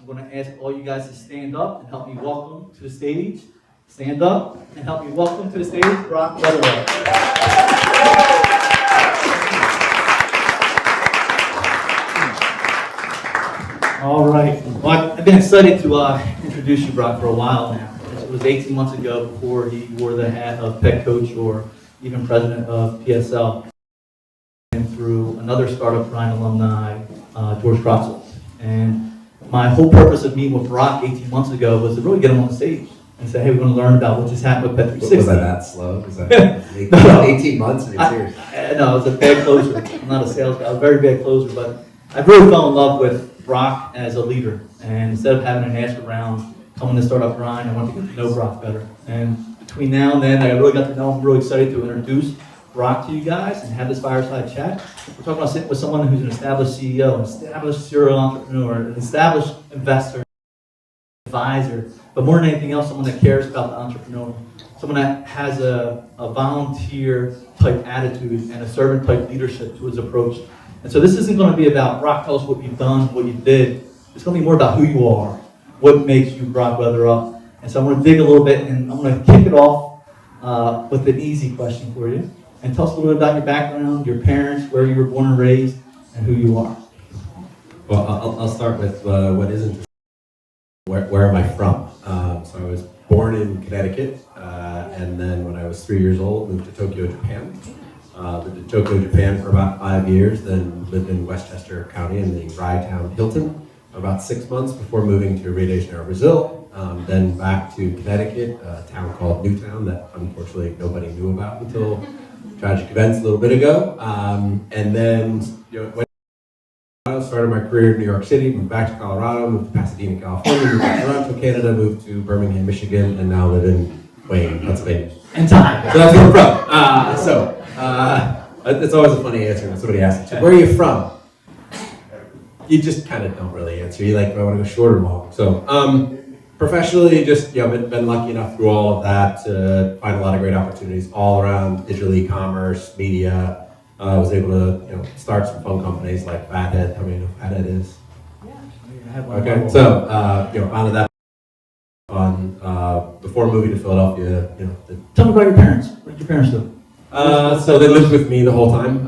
I'm going to ask all you guys to stand up and help me welcome to the stage. Stand up and help me welcome to the stage, Brock Weatherup. All right. Well, I've been excited to introduce you, Brock, for a while now. It was 18 months ago before he wore the hat of pet coach or even president of PSL. And through another startup Ryan alumni, George Croxall. And my whole purpose of meeting with Brock 18 months ago was to really get him on the stage and say, hey, we're going to learn about what just happened with Pet 360. Was I that slow? Was that 18 months? No, I was a bad closer. I'm not a sales guy. I was a very bad closer, but I really fell in love with Brock as a leader. And instead of having an ask around coming to Startup Grind, I wanted to get to know Brock better. And between now and then, I really got to know him. I'm really excited to introduce Brock to you guys and have this fireside chat. We're talking about sitting with someone who's an established CEO, an established serial entrepreneur, an established investor, advisor, but more than anything else, someone that cares about the entrepreneur, someone that has a volunteer type attitude and a servant type leadership to his approach. And so this isn't going to be about, Brock, tell us what you've done, what you did. It's going to be more about who you are, what makes you Brock Weatherup. And so I'm going to dig a little bit, and I'm going to kick it off with an easy question for you. And tell us a little bit about your background, your parents, where you were born and raised, and who you are. Well, I'll start with what isn't. Where am I from? So I was born in Connecticut, and then when I was 3 years old, moved to Tokyo, Japan. Lived in Tokyo, Japan for about 5 years, then lived in Westchester County in the Rye town Hilton for about 6 months before moving to Rio de Janeiro, Brazil. Then back to Connecticut, a town called Newtown that unfortunately nobody knew about until tragic events a little bit ago. And then went started my career in New York City, moved back to Colorado, moved to Pasadena, California, moved to Toronto, Canada, moved to Birmingham, Michigan, and now live in Wayne, Pennsylvania. And time. So that's where I'm from. It's always a funny answer when somebody asks you, where are you from? You just kind of don't really answer. You I want to go short or long. So professionally, just been lucky enough through all of that to find a lot of great opportunities all around digital e-commerce, media. I was able to start some fun companies like Fathead. How many know Fathead is? Yeah, I have one. Okay, so founded that on before moving to Philadelphia. Tell me about your parents. What did your parents do? So they lived with me the whole time.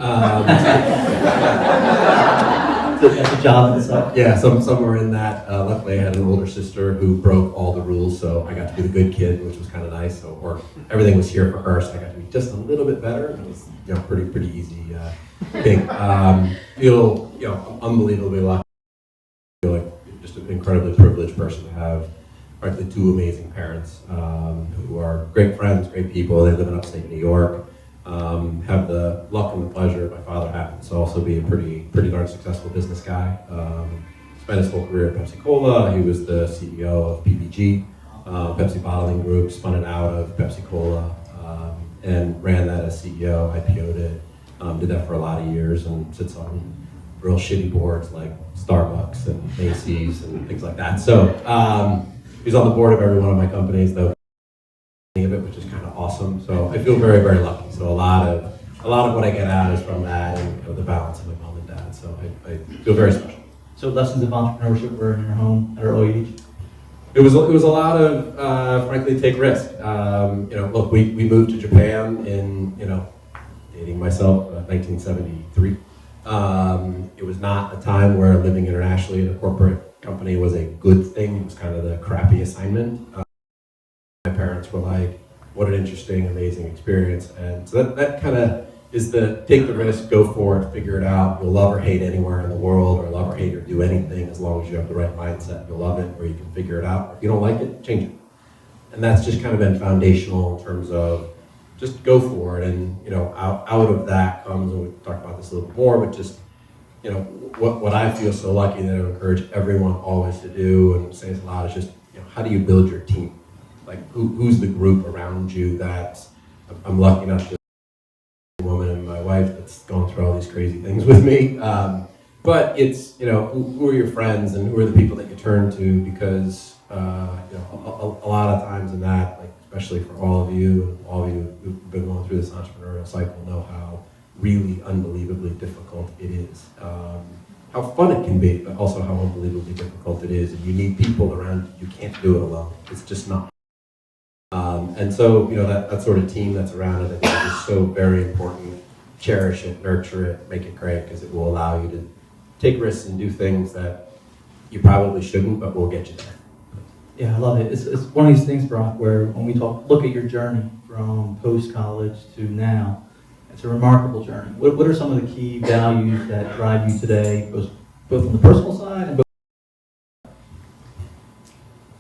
That's a job in itself. Yeah, somewhere in that. Luckily, I had an older sister who broke all the rules, so I got to be the good kid, which was kind of nice. So, everything was here for her, so I got to be just a little bit better. It was pretty easy thing. Feel unbelievably lucky. I feel like just an incredibly privileged person to have, frankly, two amazing parents who are great friends, great people. They live in upstate New York. Have the luck and the pleasure. My father happens to also be a pretty darn successful business guy. Spent his whole career at Pepsi Cola. He was the CEO of PBG, Pepsi Bottling Group. Spun it out of Pepsi Cola and ran that as CEO. IPO'd it. Did that for a lot of years and sits on real shitty boards like Starbucks and Macy's and things like that. So he's on the board of every one of my companies, though. Of it, which is kind of awesome. So I feel very, very lucky. So a lot of what I get out is from that and the balance of my mom and dad. So I feel very special. So lessons of entrepreneurship were in your home at an early age? It was a lot of frankly take risk. Look, we moved to Japan in dating myself 1973. It was not a time where living internationally in a corporate company was a good thing. It was kind of the crappy assignment. My parents were like, what an interesting, amazing experience. And so that kind of is the take the risk, go for it, figure it out. You'll love or hate anywhere in the world, or love or hate or do anything as long as you have the right mindset. You'll love it, or you can figure it out. If you don't like it, change it. And that's just kind of been foundational in terms of just go for it. And out of that comes, and we can talk about this a little bit more, but just what I feel so lucky that I encourage everyone always to do, and say it a lot, is just how do you build your team? Like who's the group around you that I'm lucky enough to a woman and my wife that's going through all these crazy things with me. But it's who are your friends and who are the people that you turn to, because a lot of times in that, like especially for all of you who've been going through this entrepreneurial cycle, know how really unbelievably difficult it is. how fun it can be, but also how unbelievably difficult it is. And you need people around you. You can't do it alone. It's just not. And so, that sort of team that's around it, I think is so very important. Cherish it, nurture it, make it great, because it will allow you to take risks and do things that you probably shouldn't, but will get you there. Yeah, I love it. It's one of these things, Brock, where when we look at your journey from post-college to now, it's a remarkable journey. What are some of the key values that drive you today, both on the personal side and both?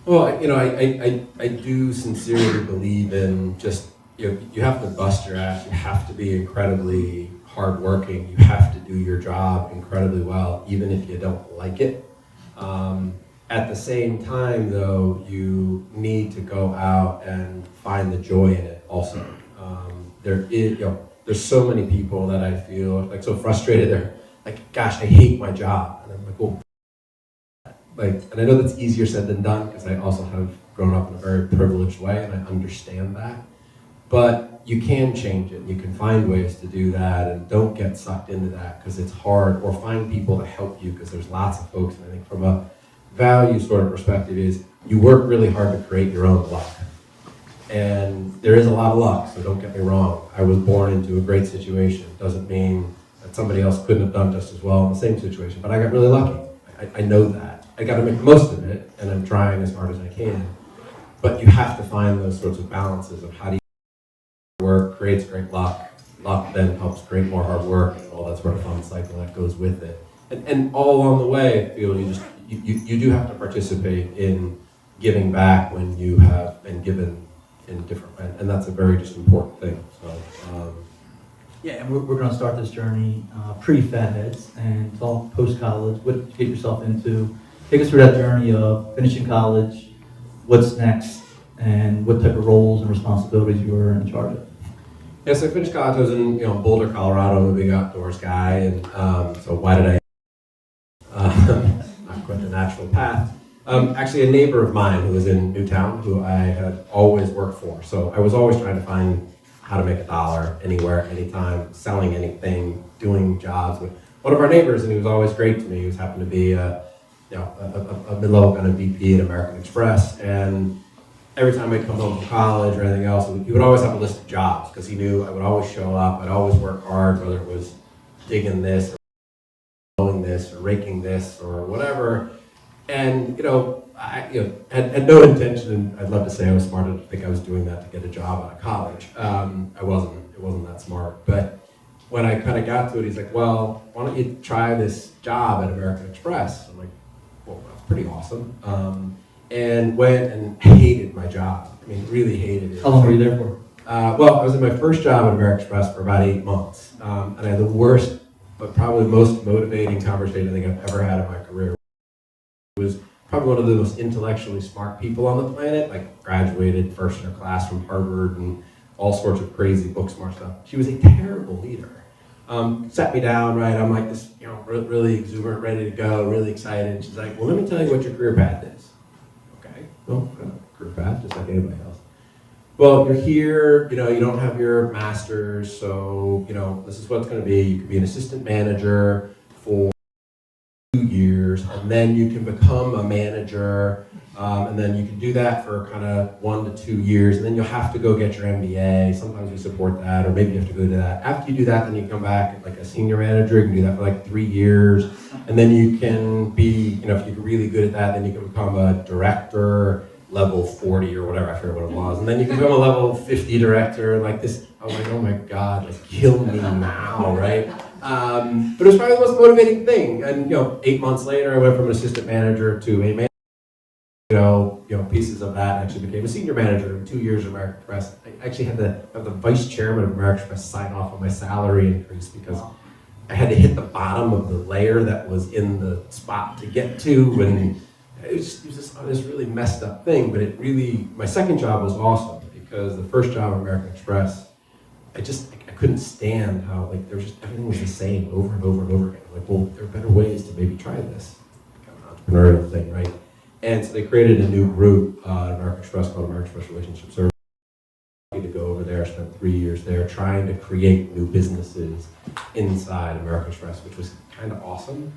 Well, I do sincerely believe in just, you have to bust your ass. You have to be incredibly hardworking. You have to do your job incredibly well, even if you don't like it. At the same time, though, you need to go out and find the joy in it also. There's so many people that I feel like so frustrated. They're like, gosh, I hate my job. And I'm like, well, and I know that's easier said than done, because I also have grown up in a very privileged way, and I understand that. But you can change it. You can find ways to do that, and don't get sucked into that because it's hard, or find people to help you, because there's lots of folks. And I think from a value sort of perspective is you work really hard to create your own luck. And there is a lot of luck, so don't get me wrong. I was born into a great situation. Doesn't mean that somebody else couldn't have done just as well in the same situation, but I got really lucky. I know that. I got to make the most of it, and I'm trying as hard as I can. But you have to find those sorts of balances of how do you work creates great luck. Luck then helps create more hard work, and all that sort of fun cycle that goes with it. And all along the way, I feel you do have to participate in giving back when you have been given in different ways, and that's a very just important thing. So, Yeah, and we're going to start this journey pre-Fatheads and talk post-college. What did you get yourself into? Take us through that journey of finishing college, what's next, and what type of roles and responsibilities you were in charge of. Yeah, so I finished college. I was in Boulder, Colorado. I'm a big outdoors guy, and so why did not quite the natural path. Actually, a neighbor of mine who was in Newtown, who I had always worked for. So I was always trying to find how to make a dollar anywhere, anytime, selling anything, doing jobs with one of our neighbors, and he was always great to me. He was happened to be a mid-level kind of VP at American Express, and every time I'd come home from college or anything else, he would always have a list of jobs, because he knew I would always show up. I'd always work hard, whether it was digging this or mowing this or raking this or whatever. And I had no intention, and I'd love to say I was smart enough to think I was doing that to get a job out of college. I wasn't. It wasn't that smart. But when I kind of got to it, he's like, well, why don't you try this job at American Express? I'm like, well, that's pretty awesome. And went and hated my job. I mean, really hated it. How long were you there for? Well, I was in my first job at American Express for about 8 months. And I had the worst, but probably most motivating conversation I think I've ever had in my career. It was probably one of the most intellectually smart people on the planet, like graduated first in her class from Harvard and all sorts of crazy book smart stuff. She was a terrible leader. Sat me down, right? I'm like this, really exuberant, ready to go, really excited. She's like, well, let me tell you what your career path is. Okay, well, career path, just like anybody else. Well, you're here, you don't have your master's, so, this is what it's going to be. You could be an assistant manager for 2 years, and then you can become a manager, and then you can do that for kind of 1 to 2 years, and then you'll have to go get your MBA. Sometimes we support that, or maybe you have to go do that. After you do that, then you come back like a senior manager. You can do that for like 3 years, and then you can be, if you're really good at that, then you can become a director, level 40 or whatever, I forget what it was, and then you can become a level 50 director, like this. I was like, oh my God, like kill me now, right? But it was probably the most motivating thing. And 8 months later, I went from an assistant manager to a manager. Pieces of that actually became a senior manager in 2 years at American Express. I actually had to have the vice chairman of American Express sign off on my salary increase because I had to hit the bottom of the layer that was in the spot to get to, and it was just this really messed up thing. But my second job was awesome because the first job at American Express, I couldn't stand how there was just everything was the same over and over and over again. I'm like, well, there are better ways to maybe try this kind of entrepreneurial thing, right? And so they created a new group at American Express called American Express Relationship Services. I to go over there, spent 3 years there trying to create new businesses inside American Express, which was kind of awesome.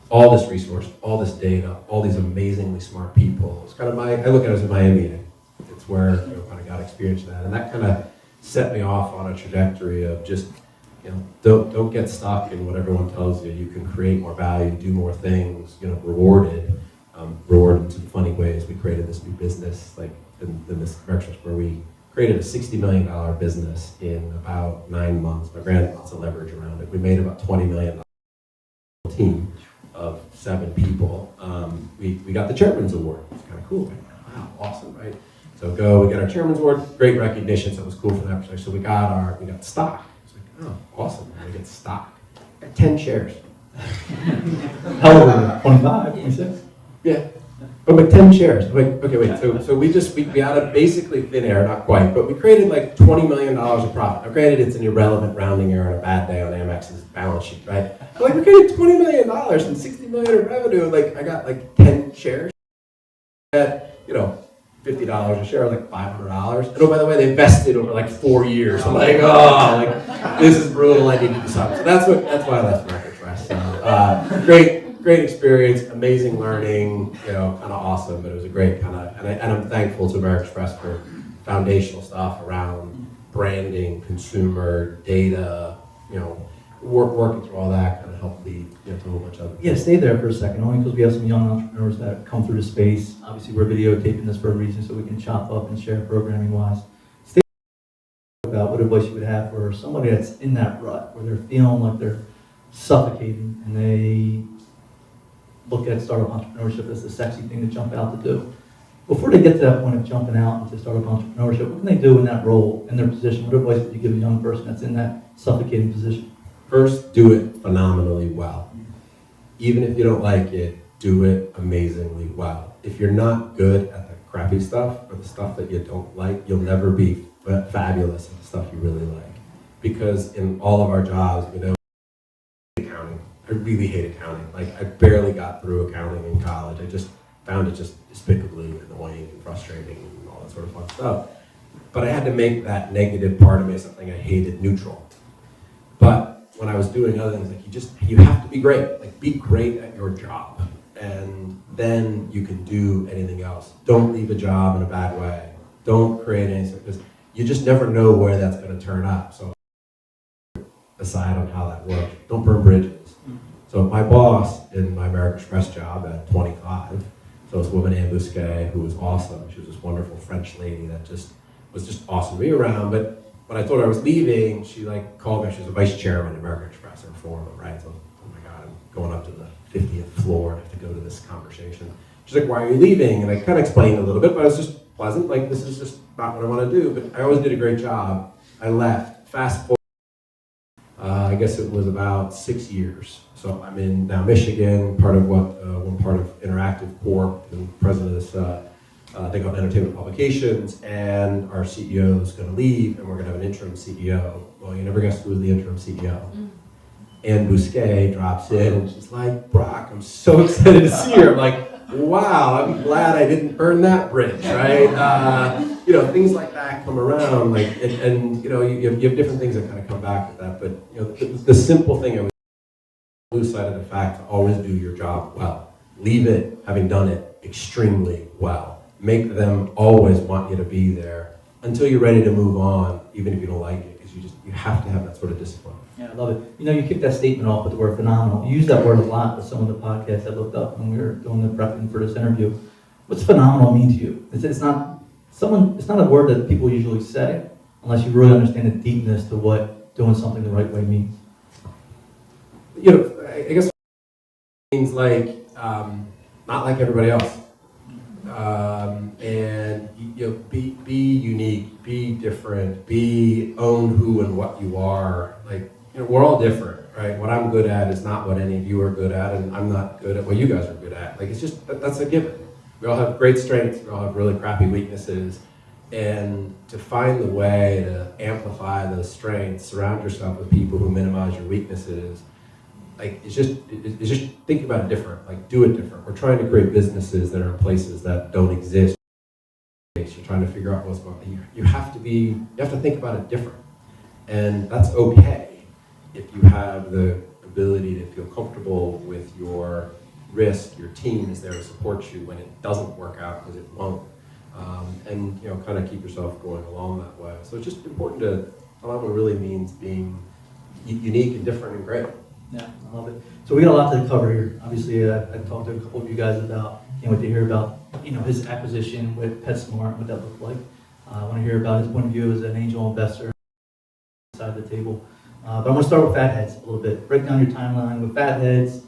all this resource, all this data, all these amazingly smart people. It's kind of I look at it as a Miami meeting. It's where kind of got experience that, and that kind of set me off on a trajectory of just, don't get stuck in what everyone tells you. You can create more value, do more things, rewarded in some funny ways. We created this new business, like in this commercials where we created a $60 million business in about 9 months. My brand had lots of leverage around it. We made about $20 million team of 7 people. We got the Chairman's Award. It's kind of cool. Wow, awesome, right? So we got our Chairman's Award, great recognition, so it was cool from that perspective. So we got stock. It's like, oh, awesome, we get stock. We got 10 shares. How old were you? 25, 26? Yeah. But like 10 shares. Okay, wait. So we out of basically thin air, not quite, but we created like $20 million of profit. Now, granted, it's an irrelevant rounding error on a bad day on Amex's balance sheet, right? But like we created $20 million and $60 million in revenue, and like I got like 10 shares at $50 a share, like $500. And oh, by the way, they vested over like 4 years. I'm like, this is brutal. I need to do something. So that's why I left American Express. So, great experience, amazing learning, kind of awesome. But it was a great kind of, and I'm thankful to American Express for foundational stuff around branding, consumer data, working through all that kind of helped lead to a whole bunch of other things. Yeah, stay there for a second, only because we have some young entrepreneurs that come through the space. Obviously, we're videotaping this for a reason, so we can chop up and share programming-wise. Stay about what advice you would have for somebody that's in that rut, where they're feeling like they're suffocating, and they look at startup entrepreneurship as the sexy thing to jump out to do. Before they get to that point of jumping out into startup entrepreneurship, what can they do in that role, in their position? What advice would you give a young person that's in that suffocating position? First, do it phenomenally well. Even if you don't like it, do it amazingly well. If you're not good at the crappy stuff or the stuff that you don't like, you'll never be fabulous at the stuff you really like. Because in all of our jobs, accounting. I really hate accounting. Like, I barely got through accounting in college. I just found it just despicably annoying and frustrating and all that sort of fun stuff. But I had to make that negative part of me something I hated neutral. But when I was doing other things, like you have to be great. Like, be great at your job, and then you can do anything else. Don't leave a job in a bad way. Don't create anything, because you just never know where that's going to turn up. So aside on how that works, don't burn bridges. So my boss in my American Express job at 25, so it's a woman, Anne Bousquet, who was awesome. She was this wonderful French lady that was just awesome to be around. But when I told her I was leaving, she called me. She was a vice chairman at American Express, or foreman, right? So, oh my God, I'm going up to the 50th floor. I have to go to this conversation. She's like, why are you leaving? And I kind of explained a little bit, but it was just pleasant. Like, this is just not what I want to do. But I always did a great job. I left. Fast forward, I guess it was about 6 years. So I'm in now Michigan, part of one part of Interactive Corp, and president of this thing called Entertainment Publications, and our CEO is going to leave, and we're going to have an interim CEO. Well, you never guess who was the interim CEO. Anne Bousquet drops in, and she's like, Brock, I'm so excited to see her. I'm like, wow, I'm glad I didn't burn that bridge, right? Things like that come around, like, and you have different things that kind of come back with that, but the simple thing I would lose sight of the fact to always do your job well. Leave it, having done it extremely well. Make them always want you to be there until you're ready to move on, even if you don't like it, because you have to have that sort of discipline. Yeah, I love it. You kicked that statement off with the word phenomenal. You use that word a lot with some of the podcasts I looked up when we were doing the prepping for this interview. What's phenomenal mean to you? It's not a word that people usually say unless you really understand the deepness to what doing something the right way means. I guess it means like not like everybody else. And be unique, be different, own who and what you are. Like, we're all different, right? What I'm good at is not what any of you are good at, and I'm not good at what you guys are good at. Like, it's just that's a given. We all have great strengths, we all have really crappy weaknesses, and to find the way to amplify those strengths, surround yourself with people who minimize your weaknesses. Like, it's just think about it different. Like, do it different. We're trying to create businesses that are in places that don't exist. You're trying to figure out what's going on. You have to think about it different, and that's okay if you have the ability to feel comfortable with your risk. Your team is there to support you when it doesn't work out, because it won't. And kind of keep yourself going along that way. So it's just important to, Phildadelphia really means being unique and different and great. Yeah, I love it. So we got a lot to cover here. Obviously, I talked to a couple of you guys about, can't wait to hear about, his acquisition with PetSmart, what that looked like. I want to hear about his point of view as an angel investor side of the table. But I'm going to start with Fatheads a little bit. Break down your timeline with Fatheads.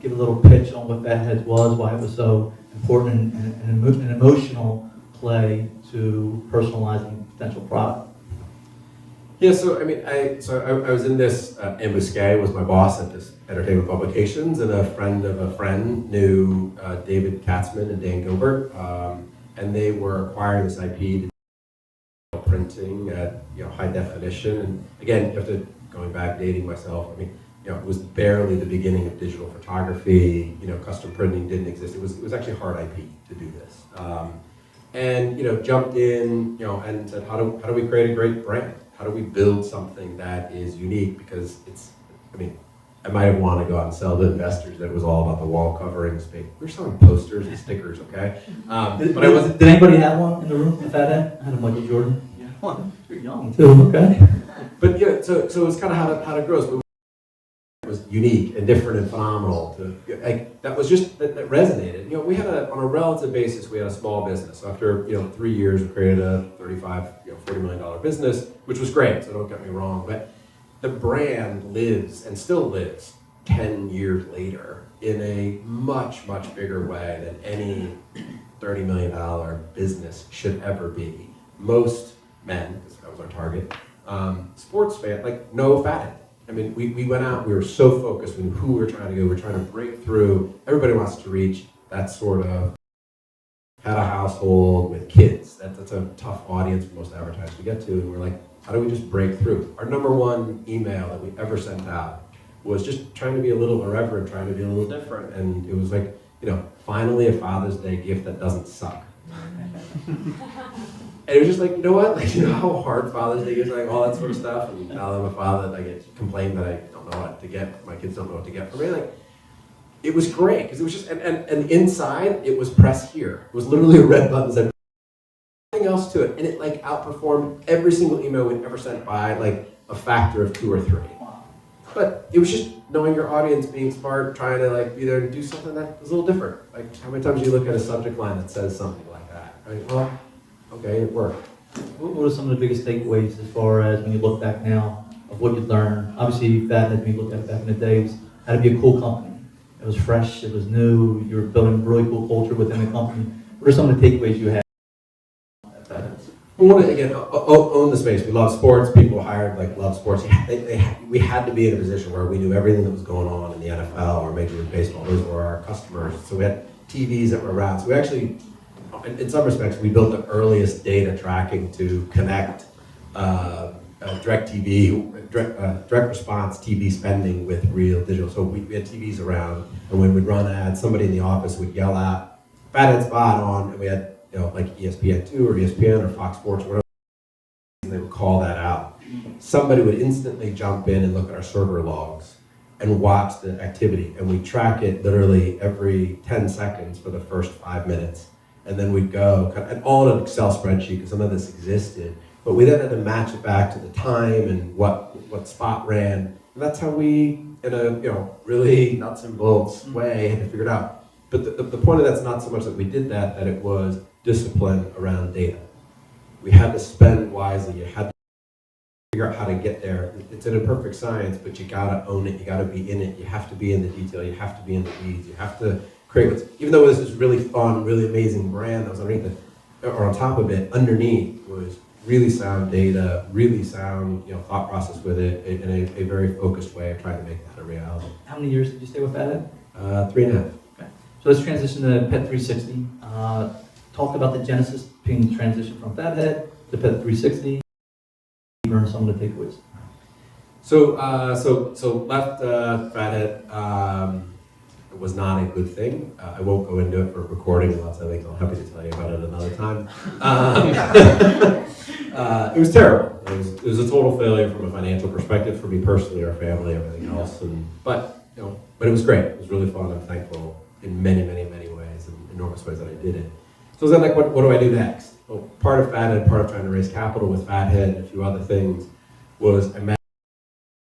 Give a little pitch on what Fatheads was, why it was so important, and an emotional play to personalizing potential product. Yeah, so I was in this, Ann Bousquet was my boss at this entertainment publications, and a friend of a friend knew David Katzman and Dan Gilbert, and they were acquiring this IP to do printing at high definition. And again, going back, dating myself, it was barely the beginning of digital photography. Custom printing didn't exist. It was actually hard IP to do this. And jumped in, and said, how do we create a great brand? How do we build something that is unique? Because I might have wanted to go out and sell to investors that it was all about the wall covering space. We were selling posters and stickers, okay? But I wasn't. Did anybody have one in the room, a Fathead? I had a Michael Jordan. Yeah, well, you're young too, okay? But so it's kind of how it grows. But it was unique and different and phenomenal. That was just that resonated. We had on a relative basis, we had a small business. So after 3 years, we created a $40 million business, which was great. So don't get me wrong, but the brand lives and still lives 10 years later in a much, much bigger way than any $30 million business should ever be. Most men, because that was our target, sports fan, no Fathead. We went out, we were so focused on who we were trying to go, we were trying to break through. Everybody wants to reach that sort of had a household with kids. That's a tough audience for most advertisers to get to. And we're like, how do we just break through? Our number one email that we ever sent out was just trying to be a little irreverent, trying to be a little different. And it was like, finally a Father's Day gift that doesn't suck. And it was just like, you know what? How hard Father's Day is, all that sort of stuff. And now I'm a father that I get complained that I don't know what to get. My kids don't know what to get for me. It was great because it was just, and inside it was press here. It was literally a red button that said nothing else to it, and it outperformed every single email we'd ever sent by a factor of 2 or 3. But it was just knowing your audience, being smart, trying to be there and do something that was a little different. How many times do you look at a subject line that says something like that? Right? Well, okay, it worked. What are some of the biggest takeaways as far as when you look back now of what you learned? Obviously, Fathead, when you look at it back in the days, had to be a cool company. It was fresh, it was new, you were building a really cool culture within the company. What are some of the takeaways you had at Fathead? We want to, again, own the space. We love sports. People hired, love sports. We had to be in a position where we knew everything that was going on in the NFL or Major League Baseball. Those were our customers. So we had TVs that were around. So we actually, in some respects, we built the earliest data tracking to connect direct response TV spending with real digital. So we had TVs around, and when we'd run ads, somebody in the office would yell out, Fathead spot on, and we had ESPN2 or ESPN or Fox Sports or whatever, and they would call that out. Somebody would instantly jump in and look at our server logs and watch the activity, and we track it literally every 10 seconds for the first 5 minutes. And then we'd go, and all in an Excel spreadsheet, because some of this existed, but we then had to match it back to the time and what spot ran. And that's how we, in a really nuts and bolts way, had to figure it out. But the point of that's not so much that we did that it was discipline around data. We had to spend wisely. You had to figure out how to get there. It's an imperfect science, but you gotta own it. You gotta be in it. You have to be in the detail. You have to be in the weeds. You have to create even though this is really fun, really amazing brand that was underneath it, or on top of it, underneath was really sound data, really sound thought process with it in a very focused way of trying to make that a reality. How many years did you stay with Fathead? 3.5. Okay. So let's transition to Pet 360. Talk about the genesis being transition from Fathead to Pet 360. Learn some of the takeaways. So left Fathead. It was not a good thing. I won't go into it for recording lots of things. I'm happy to tell you about it another time. It was terrible. It was a total failure from a financial perspective for me personally, our family, everything else. But but it was great. It was really fun. I'm thankful in many, many, many ways, in enormous ways that I did it. So then, like, what do I do next? Well, part of Fathead, part of trying to raise capital with Fathead and a few other things was I met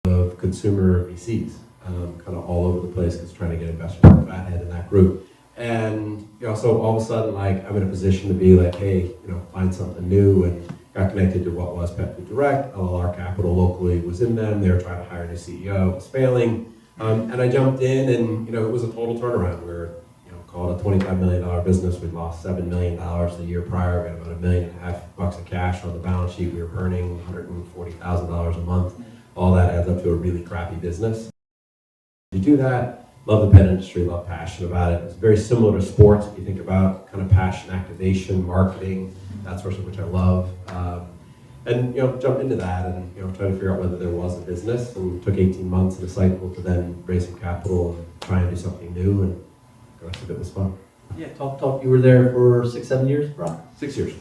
of consumer VCs, kind of all over the place, because trying to get investors from Fathead in that group. And so all of a sudden, like, I'm in a position to be like, hey, find something new, and got connected to what was Pet Food Direct. LLR Capital locally was in them. They were trying to hire a new CEO. It was failing. And I jumped in, and it was a total turnaround. We were called a $25 million business. We'd lost $7 million the year prior. We had about $1.5 million of cash on the balance sheet. We were burning $140,000 a month. All that adds up to a really crappy business. You do that. Love the pet industry. Love passion about it. It's very similar to sports. If you think about kind of passion, activation, marketing, that sort of which I love. And jump into that and try to figure out whether there was a business, and took 18 months in a cycle to then raise some capital and try and do something new, and the rest of it was fun. Yeah, talk. You were there for 6-7 years, Brock? 6 years.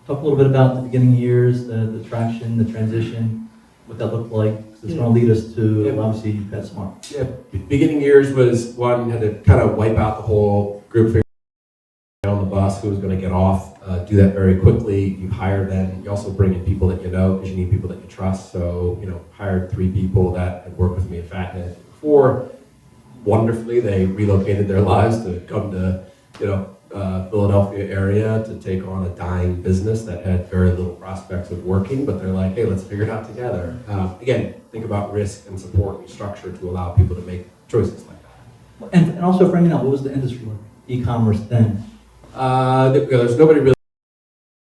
Talk a little bit about the beginning years, the traction, the transition, what that looked like. It's going to lead us to obviously PetSmart. Yeah, beginning years was one had to kind of wipe out the whole group, figure out on the bus who was going to get off. Do that very quickly. You hire them. You also bring in people that because you need people that you trust. So hired 3 people that had worked with me at Fathead before. Wonderfully, they relocated their lives to come to Philadelphia area to take on a dying business that had very little prospects of working. But they're like, hey, let's figure it out together. Again, think about risk and support and structure to allow people to make choices like that. And also framing out, what was the industry like? E-commerce then? There's nobody really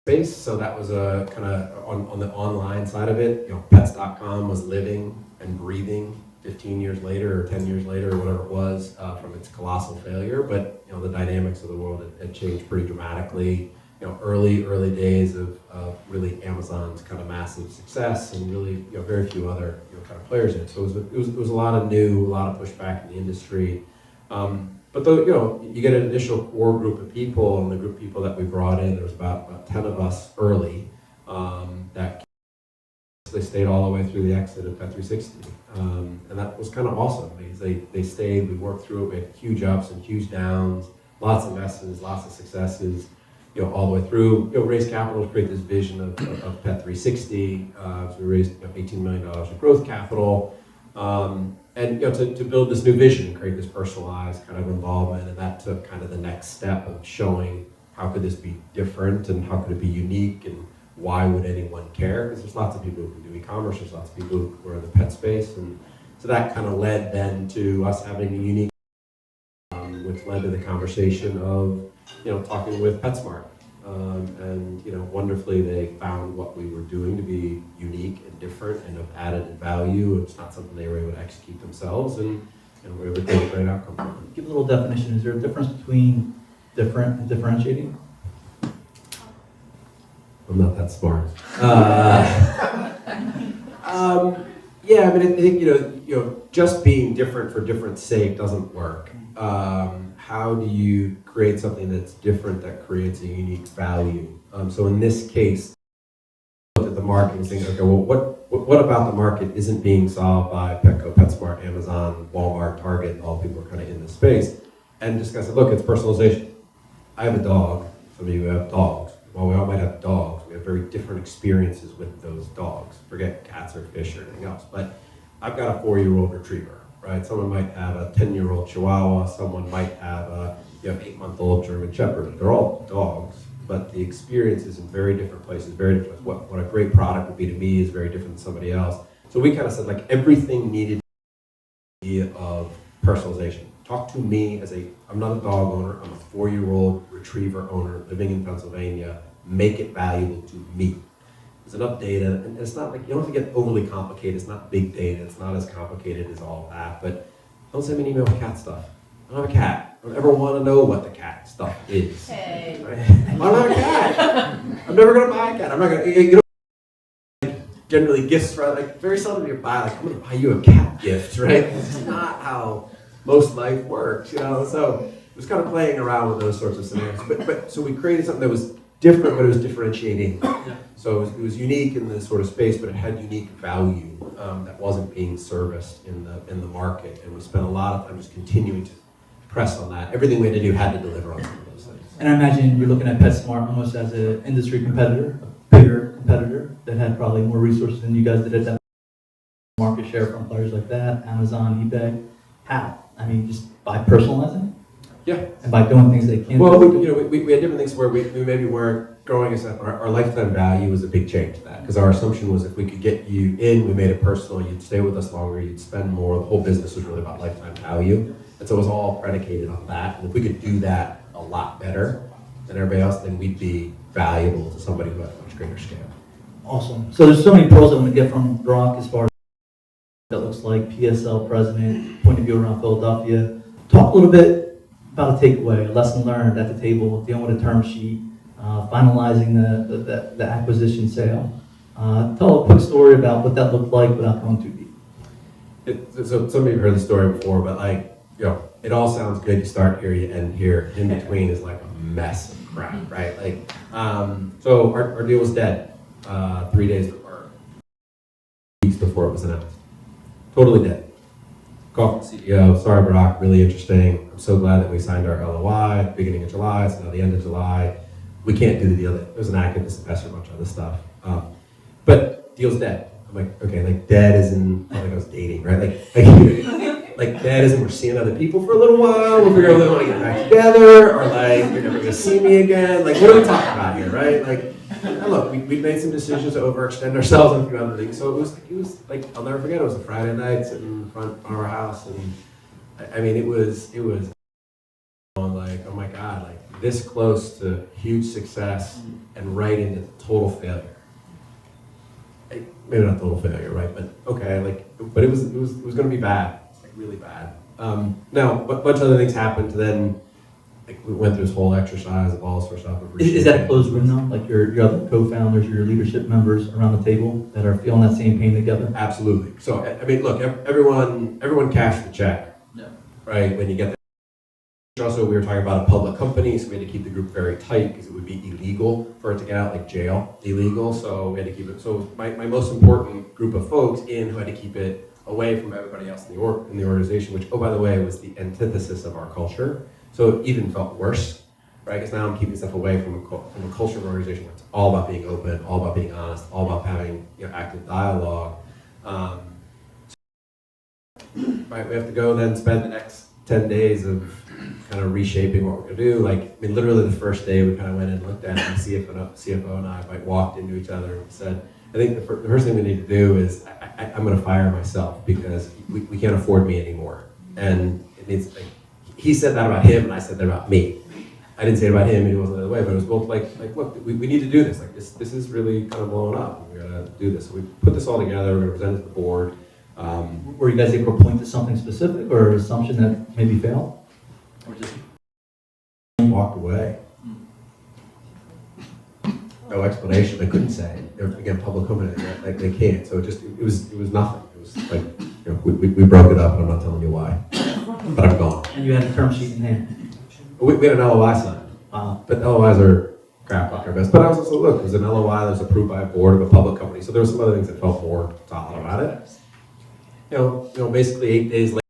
space, so that was a kind of on the online side of it. Pets.com was living and breathing 15 years later or 10 years later or whatever it was from its colossal failure. But the dynamics of the world had changed pretty dramatically. Early days of really Amazon's kind of massive success, and really very few other kind of players in it. So it was a lot of new, a lot of pushback in the industry. But though, you get an initial core group of people, and the group of people that we brought in, there was about 10 of us early that they stayed all the way through the exit of Pet 360. And that was kind of awesome because they stayed, we worked through it, we had huge ups and huge downs, lots of lessons, lots of successes, all the way through. Raised capital to create this vision of Pet 360. So we raised $18 million of growth capital. And to build this new vision and create this personalized kind of involvement, and that took kind of the next step of showing how could this be different and how could it be unique and why would anyone care? Because there's lots of people who can do e-commerce, there's lots of people who are in the pet space, and so that kind of led then to us having a unique, which led to the conversation of talking with PetSmart. And wonderfully they found what we were doing to be unique and different and of added value. It's not something they were able to execute themselves, and we were able to get a great outcome from it. Give a little definition. Is there a difference between different and differentiating? I'm not that smart. Yeah, I mean, I think just being different for different sake doesn't work. How do you create something that's different that creates a unique value? So in this case, look at the market and think, okay, well, what about the market isn't being solved by Petco, PetSmart, Amazon, Walmart, Target, all people are kind of in this space, and just kind of say, look, it's personalization. I have a dog. Some of you have dogs. While we all might have dogs, we have very different experiences with those dogs. Forget cats or fish or anything else. But I've got a 4-year-old retriever, right? Someone might have a 10-year-old Chihuahua. Someone might have a 8-month-old German Shepherd. They're all dogs, but the experience is in very different places, very different. What a great product would be to me is very different than somebody else. So we kind of said, like, everything needed to be of personalization. Talk to me I'm not a dog owner, I'm a 4-year-old retriever owner living in Pennsylvania. Make it valuable to me. There's enough data, and it's not like, you don't have to get overly complicated. It's not big data, it's not as complicated as all of that, but don't send me an email with cat stuff. I don't have a cat. I don't ever want to know what the cat stuff is. Hey. Right? I don't have a cat. I'm never going to buy a cat. I'm not going to, generally gifts, right? Like, very seldom you buy, like, I'm going to buy you a cat gift, right? It's not how most life works, So it was kind of playing around with those sorts of scenarios. But so we created something that was different, but it was differentiating. Yeah. So it was unique in this sort of space, but it had unique value that wasn't being serviced in the market. And we spent a lot of time just continuing to press on that. Everything we had to do had to deliver on some of those things. And I imagine you're looking at PetSmart almost as an industry competitor, a bigger competitor that had probably more resources than you guys did at that market share from players like that, Amazon, eBay. How? I mean, just by personalizing it? Yeah. And by doing things they can't Well, do? we had different things where we maybe weren't growing as up. Our lifetime value was a big change to that, because our assumption was if we could get you in, we made it personal, you'd stay with us longer, you'd spend more. The whole business was really about lifetime value. And so it was all predicated on that. And if we could do that a lot better than everybody else, then we'd be valuable to somebody who had a much greater scale. Awesome. So there's so many pearls I want to get from Brock as far as that looks like PSL president, point of view around Philadelphia. Talk a little bit about a takeaway, a lesson learned at the table, dealing with a term sheet, finalizing the acquisition sale. Tell a quick story about what that looked like without going too deep. So some of you have heard the story before, but it all sounds good. You start here, you end here. In between is like a mess of crap, right? So our deal was dead 3 days or weeks before it was announced. Totally dead. Called the CEO, sorry Brock, really interesting. I'm so glad that we signed our LOI at the beginning of July, it's now the end of July. We can't do the deal. There's an activist investor, a bunch of other stuff. But deal's dead. I'm like, okay, dead as in, like I was dating, right? Like dead as in we're seeing other people for a little while, we'll figure out whether we want to get back together, or you're never gonna see me again. What are we talking about here, right? And look, we made some decisions to overextend ourselves on a few other things. So it was I'll never forget, it was a Friday night sitting in front of our house, and I mean, it was oh my God, this close to huge success and right into total failure. Maybe not total failure, right? But okay, but it was going to be bad, really bad. Now, a bunch of other things happened to then. We went through this whole exercise of all sorts of stuff. Is that a closed room now? Your other co-founders, your leadership members around the table that are feeling that same pain together? Absolutely. So, I mean, look, everyone cashed the check, right? When you get there. Also, we were talking about a public company, so we had to keep the group very tight because it would be illegal for it to get out, like jail, illegal. So we had to keep it. So my most important group of folks who had to keep it away from everybody else in the organization, which, oh, by the way, was the antithesis of our culture. So it even felt worse, right? Because now I'm keeping stuff away from a culture of an organization where it's all about being open, all about being honest, all about having active dialogue. Right, we have to go then spend the next 10 days of kind of reshaping what we're going to do. Literally the first day we kind of went in and looked at it, and the CFO and I walked into each other and said, I think the first thing we need to do is I'm going to fire myself because we can't afford me anymore. And it needs he said that about him, and I said that about me. I didn't say it about him, and he wasn't the other way, but it was both look, we need to do this. This is really kind of blowing up. We're going to do this. So we put this all together. We're going to present it to the board. Were you guys able to point to something specific or an assumption that maybe failed? Or just walked away? No explanation. They couldn't say. They're, again, public company. They can't. So it was nothing. It was we broke it up, and I'm not telling you why. But I'm gone. And you had a term sheet in hand. We had an LOI signed. But LOIs are crap like our best. But I was also, look, it was an LOI that was approved by a board of a public company. So there were some other things that felt more solid about it. Basically 8 days later,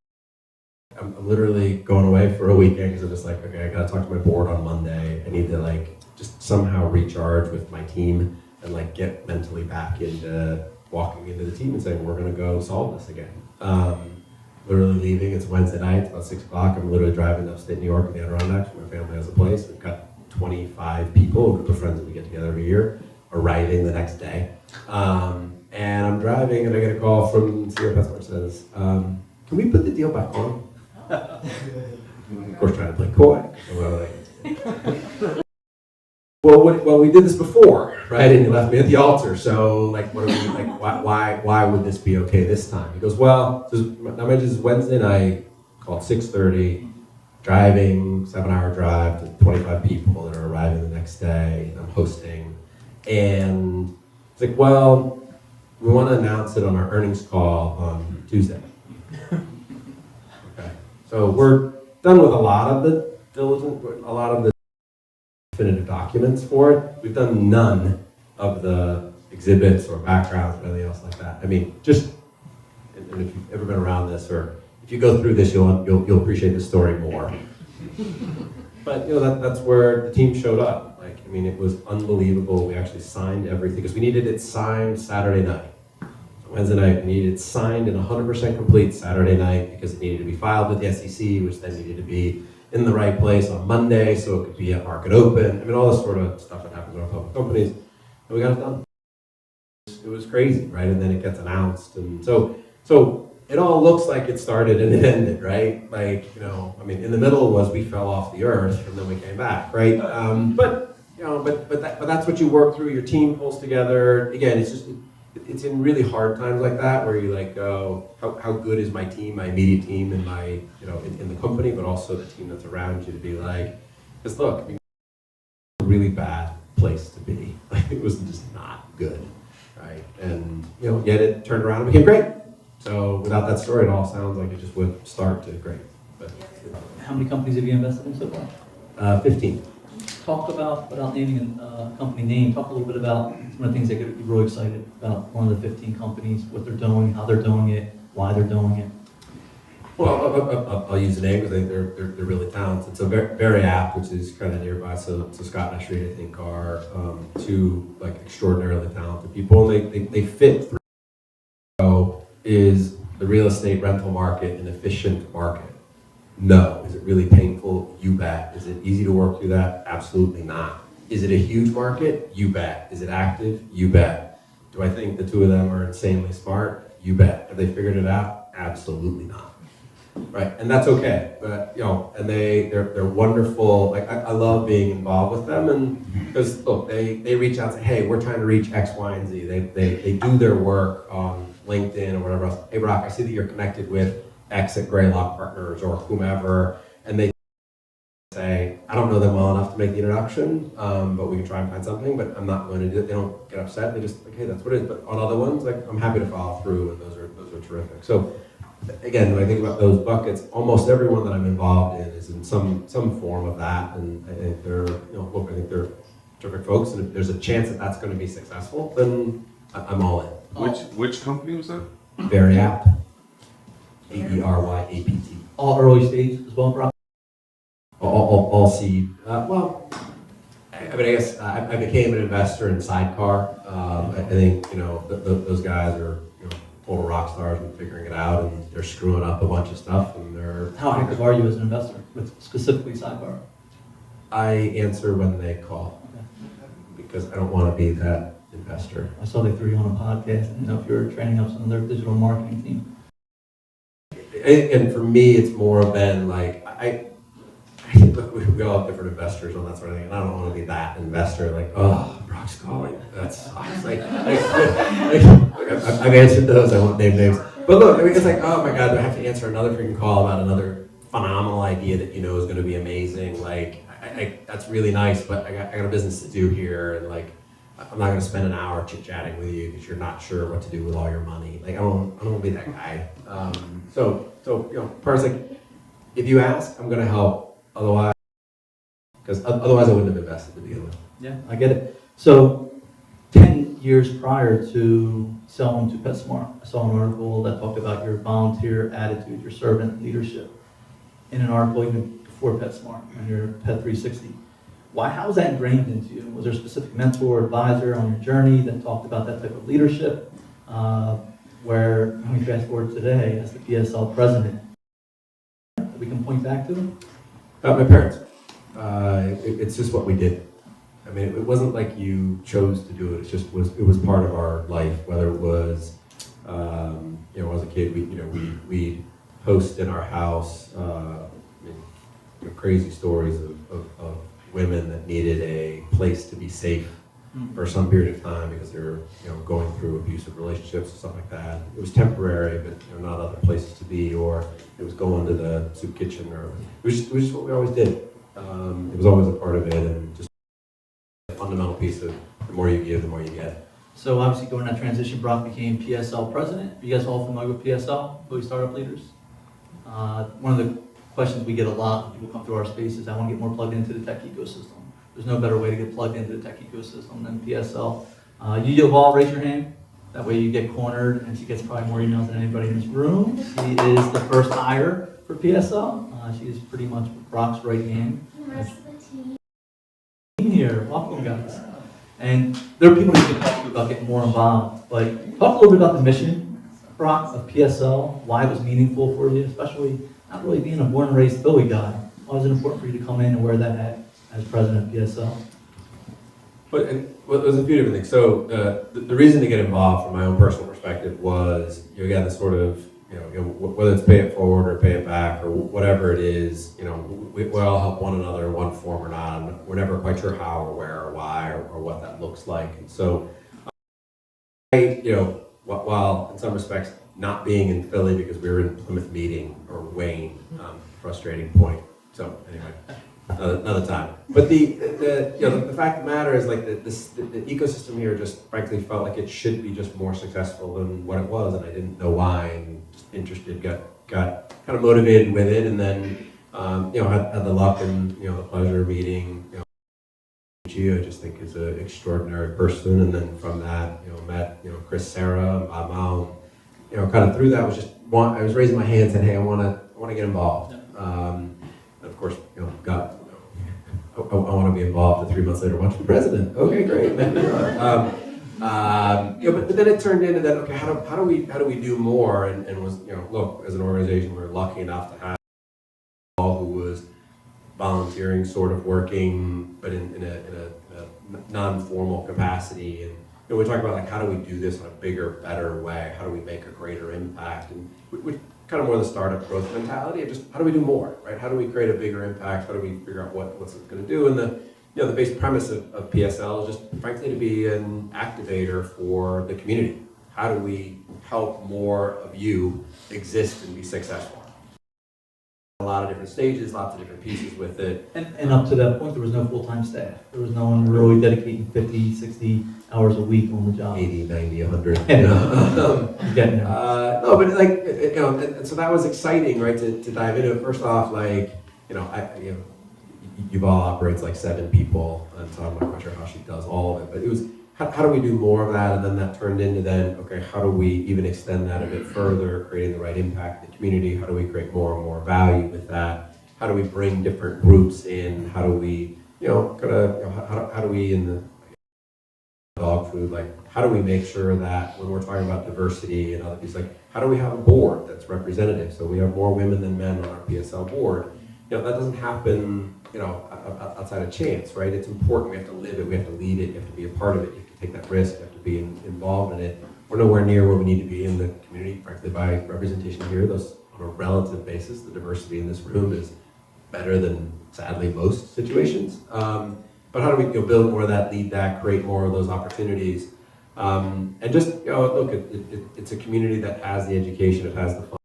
I'm literally going away for a weekend because I'm just okay, I gotta talk to my board on Monday. I need to just somehow recharge with my team and get mentally back into walking into the team and saying, we're gonna go solve this again. Literally leaving, it's Wednesday night, it's about 6 o'clock. I'm literally driving to upstate New York in the Adirondacks. My family has a place. We've got 25 people, a group of friends that we get together every year, arriving the next day. And I'm driving and I get a call from CEO PetSmart says, can we put the deal back on? Of course, trying to play coy. Well, we did this before, right? And you left me at the altar. So, what are we why would this be okay this time? He goes, well, this is Wednesday night, called 6:30, driving 7-hour drive to 25 people that are arriving the next day. And I'm hosting, and it's well, we want to announce it on our earnings call on Tuesday. Okay, so we're done with a lot of the diligence, a lot of the definitive documents for it. We've done none of the exhibits or backgrounds or anything else like that. I mean, just, and if you've ever been around this, or if you go through this, you'll appreciate the story more. But that's where the team showed up. Like, I mean, it was unbelievable. We actually signed everything because we needed it signed Saturday night. Wednesday night, we needed it signed and 100% complete Saturday night because it needed to be filed with the SEC, which then needed to be in the right place on Monday so it could be at market open. I mean, all this sort of stuff that happens in our public companies. And we got it done. It was crazy, right? And then it gets announced. And so it all looks like it started and it ended, right? Like, I mean, in the middle was we fell off the earth and then we came back, right? But that's what you work through. Your team pulls together. Again, it's in really hard times like that where you like go, how good is my team, my immediate team, and my in the company, but also the team that's around you to be like, because look, I mean, it's a really bad place to be. Like, it was just not good, right? And yet it turned around and became great. So without that story, it all sounds like it just would start to great. But How many companies have you invested in so far? 15. Talk about, without naming a company name, talk a little bit about some of the things that get you really excited about one of the 15 companies, what they're doing, how they're doing it, why they're doing it. Well, I'll use the name because I think they're really talented. So Weatherup, which is kind of nearby, so Scott and Ashreed, I think, are two like extraordinarily talented people, and they fit through. So is the real estate rental market an efficient market? No. Is it really painful? You bet. Is it easy to work through that? Absolutely not. Is it a huge market? You bet. Is it active? You bet. Do I think the two of them are insanely smart? You bet. Have they figured it out? Absolutely not. Right, and that's okay. But and they're wonderful. Like I love being involved with them, and because look, they reach out and say, hey, we're trying to reach X, Y, and Z. They do their work on LinkedIn or whatever else. Hey, Brock, I see that you're connected with X at Greylock Partners or whomever, and they say, I don't know them well enough to make the introduction, but we can try and find something, but I'm not going to do it. They don't get upset. They just like, hey, that's what it is. But on other ones, like I'm happy to follow through, and those are terrific. So again, when I think about those buckets, almost everyone that I'm involved in is in some form of that, and I think they're look, I think they're terrific folks, and if there's a chance that that's going to be successful, then I'm all in. Which company was that? Weatherup. WeryApt. All early stage as well, Brock? All seed. Well, I mean, I guess I became an investor in Sidecar. I think those guys are total rock stars and figuring it out, and they're screwing up a bunch of stuff. And they're How active are you as an investor, with specifically Sidecar? I answer when they call because I don't want to be that investor. I saw they threw you on a podcast. I didn't know if you were training up some of their digital marketing team. And for me, it's more been like we all have different investors on that sort of thing, and I don't want to be that investor. Like, oh, Brock's calling. That sucks. Like I've answered those. I won't name names. But look, I mean, it's like, oh my God, do I have to answer another freaking call about another phenomenal idea that is going to be amazing? Like, that's really nice, but I got a business to do here, and like, I'm not going to spend an hour chit-chatting with you because you're not sure what to do with all your money. Like, I don't want to be that guy. So parts like, if you ask, I'm going to help. Otherwise I wouldn't have invested to begin with. Yeah, I get it. So 10 years prior to selling to PetSmart, I saw an article that talked about your volunteer attitude, your servant leadership, in an article even before PetSmart on your Pet 360. How was that ingrained into you? Was there a specific mentor or advisor on your journey that talked about that type of leadership? Where, when we fast forward today, as the PSL president, we can point back to them? My parents. It's just what we did. I mean, it wasn't like you chose to do it. It was part of our life. Whether it was, as a kid, we host in our house. Crazy stories of women that needed a place to be safe for some period of time because they're going through abusive relationships and stuff like that. It was temporary, but not other places to be, or it was going to the soup kitchen, or it was just what we always did. It was always a part of it, and just a fundamental piece of the more you give, the more you get. So obviously during that transition, Brock became PSL president. Are you guys all familiar with PSL, Philly Startup Leaders? One of the questions we get a lot when people come through our space is, I want to get more plugged into the tech ecosystem. there's no better way to get plugged into the tech ecosystem than PSL. You evolve, raise your hand. That way you get cornered, and she gets probably more emails than anybody in this room. She is the first hire for PSL. She is pretty much Brock's right hand. The rest of the team. Here, welcome guys. And there are people who can talk to you about getting more involved, but talk a little bit about the mission, Brock, of PSL, why it was meaningful for you, especially not really being a born and raised Philly guy. Why was it important for you to come in and wear that hat as president of PSL? Well, there's a few different things. So the reason to get involved, from my own personal perspective, was again the sort of whether it's pay it forward or pay it back or whatever it is. We all help one another in one form or not. And we're never quite sure how or where or why or what that looks like. And so, while in some respects not being in Philly because we were in Plymouth meeting or Wayne, frustrating point. So anyway. Another time. But the fact of the matter is, like, the ecosystem here just frankly felt like it should be just more successful than what it was, and I didn't know why, and just interested, got kind of motivated with it, and then had the luck and the pleasure of meeting Gio. I just think is an extraordinary person, and then from that met Chris, Sarah, Bob Mao. Kind of through that was just I was raising my hand saying, hey, I want to get involved. Of course, I want to be involved, and 3 months later, watch the president. Okay, great. But then it turned into that. Okay, how do we do more? And was look, as an organization, we're lucky enough to have all who was volunteering, sort of working, but in a non-formal capacity. And we talk about, like, how do we do this in a bigger, better way? How do we make a greater impact? And we kind of more the startup growth mentality of just how do we do more, right? How do we create a bigger impact? How do we figure out what's it going to do? And the base premise of PSL is just frankly to be an activator for the community. How do we help more of you exist and be successful? A lot of different stages, lots of different pieces with it. And up to that point, there was no full-time staff. There was no one really dedicating 50, 60 hours a week on the job. 80, 90, 100. Getting there. No, but like, and so that was exciting, right? To dive into it. First off, like, Yuval operates like 7 people, and so I'm not quite sure how she does all of it. But it was how do we do more of that? And then that turned into then, okay, how do we even extend that a bit further, creating the right impact in the community? How do we create more and more value with that? How do we bring different groups in? How do we, how do we in the dog food, like, how do we make sure that when we're talking about diversity and other things, like, how do we have a board that's representative? So we have more women than men on our PSL board. That doesn't happen, outside of chance, right? It's important. We have to live it. We have to lead it. You have to be a part of it. You have to take that risk. You have to be involved in it. We're nowhere near where we need to be in the community, frankly, by representation here. Those, on a relative basis, the diversity in this room is better than, sadly, most situations. But how do we build more of that, lead that, create more of those opportunities? And just, look, it's a community that has the education, it has the fund,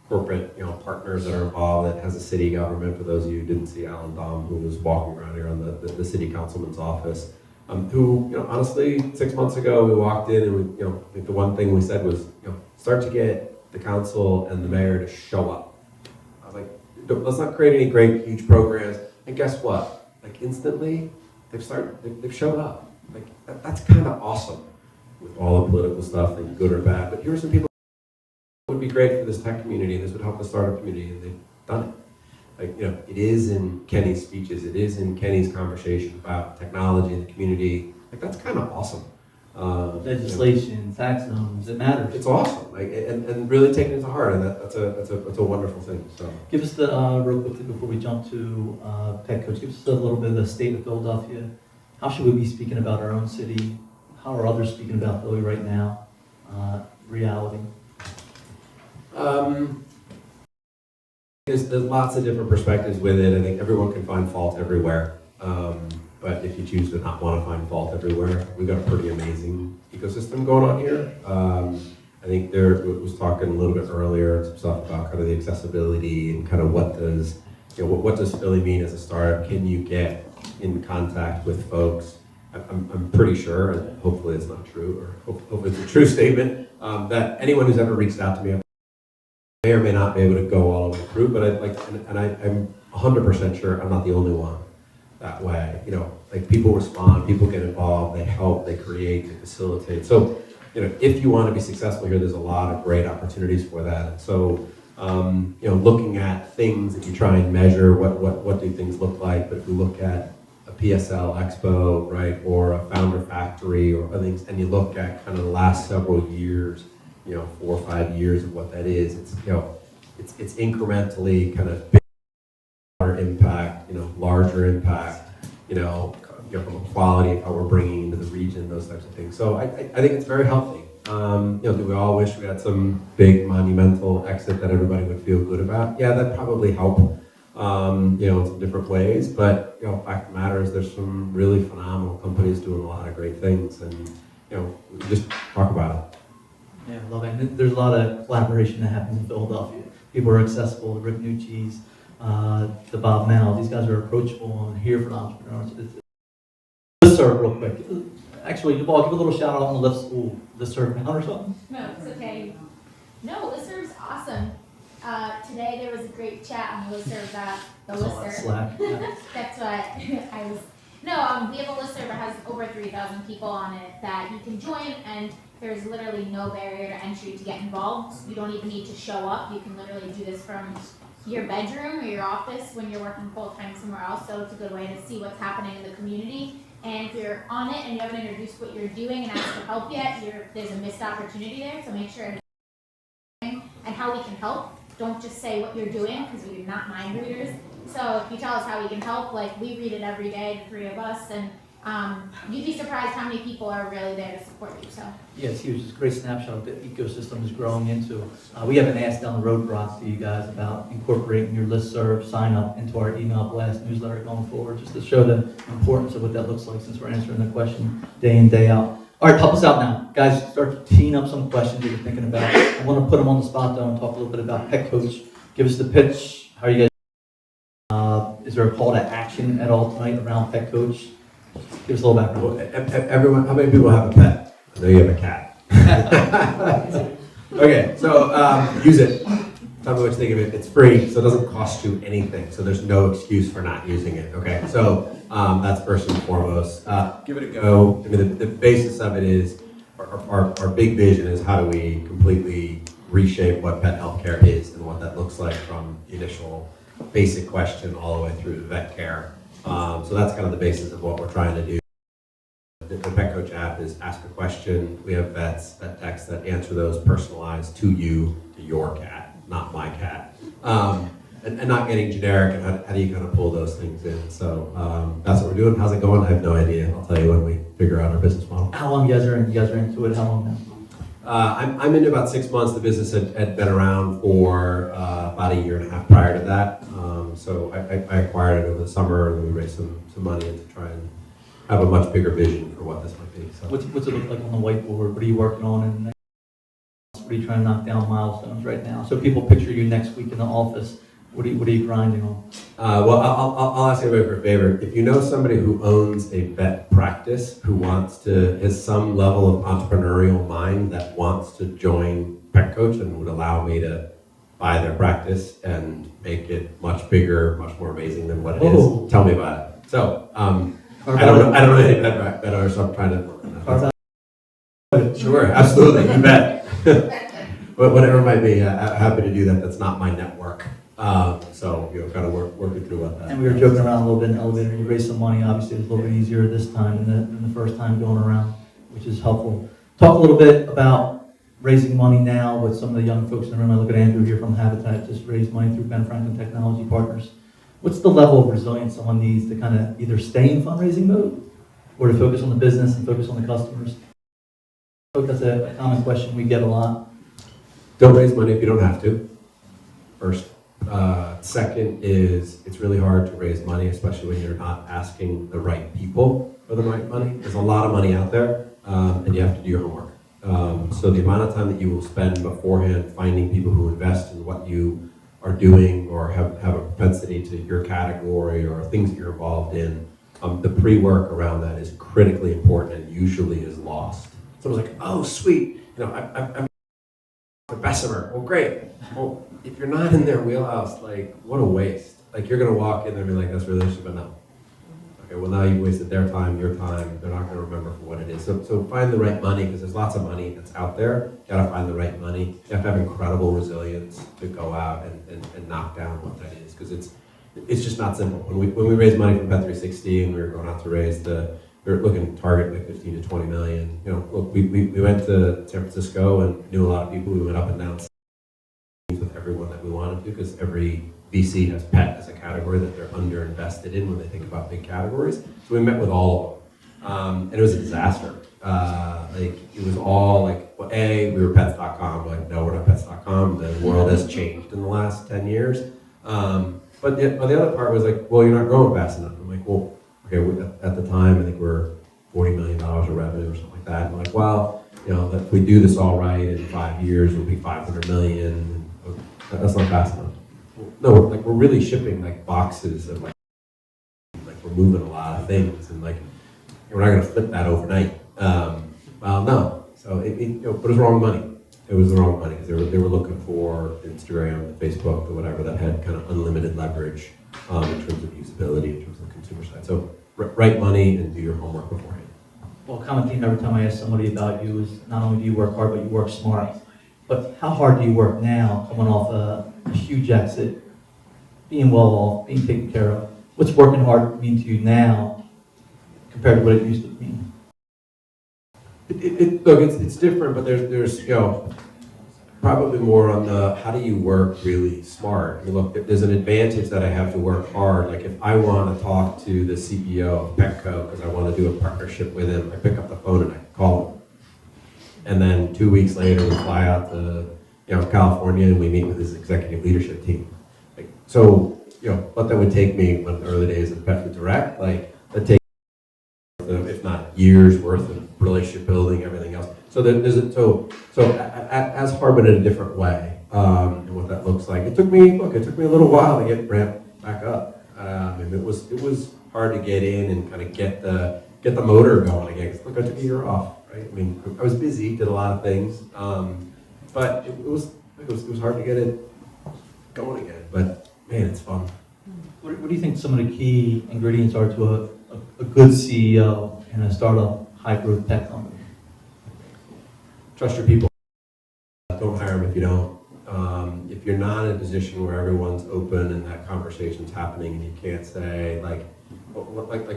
corporate partners that are involved, it has a city government. For those of you who didn't see Alan Dom, who was walking around here on the city councilman's office, who, honestly, 6 months ago, we walked in and we, I think the one thing we said was, start to get the council and the mayor to show up. I was like, let's not create any great, huge programs. And guess what? Like, instantly, they've showed up. Like, that's kind of awesome with all the political stuff, like good or bad. But here are some people who would be great for this tech community, and this would help the startup community, and they've done it. Like, it is in Kenny's speeches, it is in Kenny's conversation about technology and the community. Like, that's kind of awesome. Legislation, tax zones, it matters. It's awesome, like, and really taking it to heart, and that's a wonderful thing. So, give us the real quickly before we jump to Tech Coach. Give us a little bit of the state of Philadelphia. How should we be speaking about our own city? How are others speaking about Philly right now? Reality. There's lots of different perspectives with it. I think everyone can find fault everywhere. But if you choose to not want to find fault everywhere, we've got a pretty amazing ecosystem going on here. I think there was talking a little bit earlier, some stuff about kind of the accessibility and kind of what does Philly mean as a startup? Can you get in contact with folks? I'm pretty sure, and hopefully it's not true, or hopefully it's a true statement, that anyone who's ever reached out to me may or may not be able to go all the way through, but I'm 100% sure I'm not the only one. that way. Like people respond, people get involved, they help, they create, they facilitate. So, if you want to be successful here, there's a lot of great opportunities for that. And so, looking at things, if you try and measure what do things look like, but if you look at a PSL Expo, right, or a Founder Factory or other things, and you look at kind of the last several years, 4 or 5 years of what that is, it's incrementally kind of bigger impact, larger impact, from a quality of how we're bringing into the region, those types of things. So I think it's very healthy. Do we all wish we had some big monumental exit that everybody would feel good about? Yeah, that'd probably help, in some different ways. But, fact of the matter is there's some really phenomenal companies doing a lot of great things, and, we just talk about it. Yeah, I love it. And there's a lot of collaboration that happens in Philadelphia. People are accessible, the Rick Nucci's, the Bob Mao. These guys are approachable and here for the entrepreneurs. Listserv real quick. Actually, Yuval, give a little shout out on the listserv account or something. No, it's okay. No, listserv's awesome. Today there was a great chat on the listserv that the listserv. Slack. Yeah. That's what I was. No, we have a listserv that has over 3,000 people on it that you can join, and there's literally no barrier to entry to get involved. You don't even need to show up. You can literally do this from your bedroom or your office when you're working full time somewhere else. So it's a good way to see what's happening in the community. And if you're on it and you haven't introduced what you're doing and asked for help yet, there's a missed opportunity there. So make sure and how we can help. Don't just say what you're doing, because we are not mind readers. So if you tell us how we can help, like we read it every day, the three of us, and you'd be surprised how many people are really there to support you. So yeah, it's huge. It's a great snapshot of the ecosystem is growing into. We have an ask down the road, Brock, to you guys about incorporating your listserv sign up into our email blast newsletter going forward, just to show the importance of what that looks like, since we're answering the question day in, day out. All right, help us out now. Guys, start teeing up some questions that you're thinking about. I want to put them on the spot, though, and talk a little bit about Pet Coach. Give us the pitch. How are you guys? Is there a call to action at all tonight around Pet Coach? Give us a little background. Well, everyone, how many people have a pet? I know you have a cat. Okay, so use it. Tell me what you think of it. It's free, so it doesn't cost you anything. So there's no excuse for not using it. Okay, so that's first and foremost. Give it a go. I mean, the basis of it is our big vision is how do we completely reshape what pet healthcare is and what that looks like from the initial basic question all the way through to vet care. So that's kind of the basis of what we're trying to do. The Pet Coach app is ask a question. We have vet techs that answer those personalized to you, to your cat, not my cat. And not getting generic, and how do you kind of pull those things in. So that's what we're doing. How's it going? I have no idea. I'll tell you when we figure out our business model. How long you guys are in? You guys are into it? How long now? I'm into about 6 months. The business had been around for about a year and a half prior to that. So I acquired it over the summer, and then we raised some money to try and have a much bigger vision for what this might be. So. What's it look like on the whiteboard? What are you working on in the next months? What are you trying to knock down milestones right now? So people picture you next week in the office. What are you grinding on? Well, I'll ask everybody for a favor. If you know somebody who owns a vet practice, who has some level of entrepreneurial mind that wants to join Pet Coach and would allow me to buy their practice and make it much bigger, much more amazing than what it is, tell me about it. So, I don't know any pet owners, so I'm trying to work on that. Sure, absolutely, you bet. Whatever it might be, I'm happy to do that. That's not my network. So, kind of working through what that. And we were joking around a little bit in the elevator. You raised some money. Obviously, it's a little bit easier this time than the first time going around, which is helpful. Talk a little bit about raising money now with some of the young folks in the room. I look at Andrew here from Habitat, just raised money through Ben Franklin Technology Partners. What's the level of resilience someone needs to kind of either stay in fundraising mode or to focus on the business and focus on the customers? That's a common question we get a lot. Don't raise money if you don't have to, first. Second is it's really hard to raise money, especially when you're not asking the right people for the right money. There's a lot of money out there, and you have to do your homework. So the amount of time that you will spend beforehand finding people who invest in what you are doing or have a propensity to your category or things that you're involved in, the pre-work around that is critically important and usually is lost. So it's like, oh, sweet, I'm for Bessemer. Well, great. Well, if you're not in their wheelhouse, like, what a waste. Like, you're going to walk in there and be like, that's really interesting, but no. okay, well now you wasted their time, your time, they're not going to remember for what it is. So find the right money, because there's lots of money that's out there. You got to find the right money. You have to have incredible resilience to go out and knock down what that is, because it's just not simple. When we raised money from Bet 360 and we were going out to raise we were looking to target like 15 to 20 million. You know, look, we went to San Francisco and knew a lot of people. We went up and down with everyone that we wanted to, because every VC has pet as a category that they're underinvested in when they think about big categories. So we met with all of them, and it was a disaster. Like it was all like, well, we were pets.com. Like, no, we're not pets.com. The world has changed in the last 10 years. But the other part was like, well, you're not growing fast enough. I'm like, well, okay, at the time, I think we're $40 million of revenue or something like that. And I'm like, well, you know, if we do this all right in 5 years, we'll be 500 million. That's not fast enough. No, we're really shipping like boxes of like we're moving a lot of things, and like we're not going to flip that overnight. Well, no. So but it was the wrong money. It was the wrong money, because they were looking for Instagram, Facebook, or whatever that had kind of unlimited leverage in terms of usability, in terms of the consumer side. So right money and do your homework beforehand. Well, a common theme every time I ask somebody about you is not only do you work hard, but you work smart. But how hard do you work now, coming off a huge exit, being well off, being taken care of? What's working hard mean to you now compared to what it used to mean? Look, it's different, but there's probably more on the how do you work really smart. I mean, look, there's an advantage that I have to work hard. Like if I want to talk to the CEO of Petco because I want to do a partnership with him, I pick up the phone and I call him. And then 2 weeks later, we fly out to California and we meet with his executive leadership team. Like, so, what that would take me in the early days of Pet Food Direct, like that takes, if not years worth of relationship building, everything else. So as hard, but in a different way, and what that looks like. It took me a little while to get ramped back up, and it was hard to get in and kind of get the motor going again. 'Cause, look, I took a year off, right? I mean, I was busy, did a lot of things, but it was hard to get it going again. But man, it's fun. What do you think some of the key ingredients are to a good CEO in a startup, high-growth tech company? Trust your people. Don't hire them if you don't. If you're not in a position where everyone's open and that conversation's happening, and you can't say like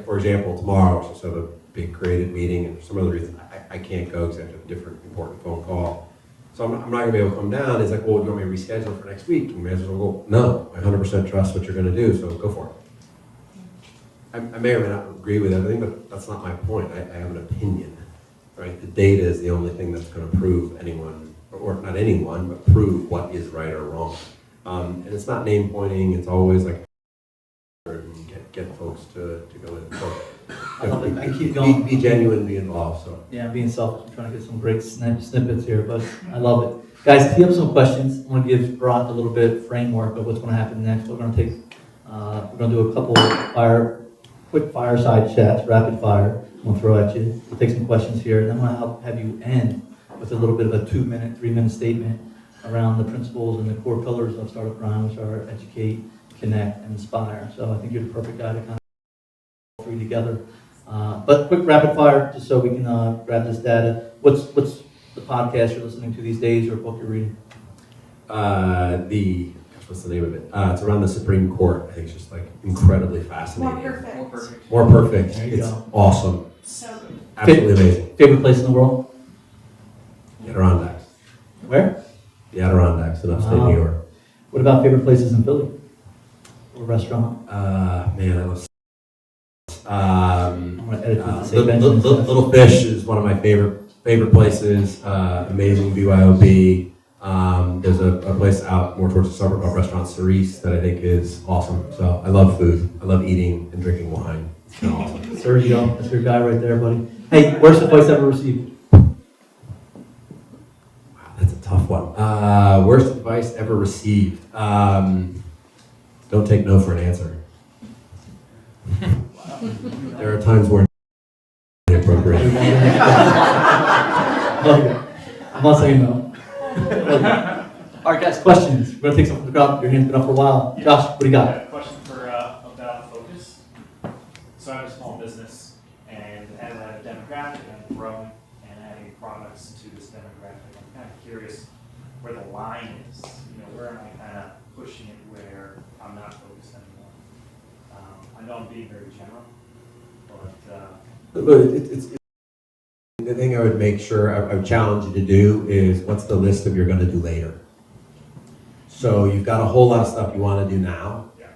for example, tomorrow I just have a big creative meeting, and for some other reason I can't go because I have a different important phone call. So I'm not going to be able to come down. It's like, well, do you want me to reschedule for next week? And you may as well go, no, I 100% trust what you're going to do, so go for it. I may or may not agree with everything, but that's not my point. I have an opinion, right? The data is the only thing that's going to prove anyone, or not anyone, but prove what is right or wrong. And it's not name pointing. It's always like get folks to go in. So, I love it. I keep going. Be genuine, be involved. So yeah, I'm being selfish. I'm trying to get some great snippets here, but I love it. Guys, tee up some questions. I want to give Brock a little bit of framework of what's going to happen next. We're going to do a couple quick fireside chats, rapid fire. I'm going to throw at you. We'll take some questions here, and then I'm going to have you end with a little bit of a 2-minute, 3-minute statement around the principles and the core pillars of Startup Grind, which are educate, connect, and inspire. So I think you're the perfect guy to kind of all three together. But quick rapid fire, just so we can grab this data. What's the podcast you're listening to these days, or book you're reading? What's the name of it? It's around the Supreme Court. I think it's just like incredibly fascinating. More perfect. There you It's go. awesome. So good. Absolutely amazing. Favorite place in the world? The Adirondacks. Where? The Adirondacks in upstate New York. What about favorite places in Philly? Or restaurant? Man, I love. I'm going to edit this to say Little Fish is one of my favorite places. Amazing BYOB. There's a place out more towards the suburb of Restaurant Cerise that I think is awesome. So I love food. I love eating and drinking wine. It's been awesome. Sergio, that's your guy right there, buddy. Hey, worst advice ever received? Wow, that's a tough one. Worst advice ever received. Don't take no for an answer. There are times where it's appropriate. I'm not saying no. All right, guys, questions. We're going to take some from the crowd. Your hand's been up for a while. Josh, what do you got? A question for about focus. So I have a small demographic and growing and adding products to this demographic. I'm kind of curious where the line is. You know, where am I kind of pushing it where I'm not focused anymore? I know I'm being very general, but it's the thing I would make sure I would challenge you to do is what's the list of you're going to do later. So you've got a whole lot of stuff you want to do now. yeah.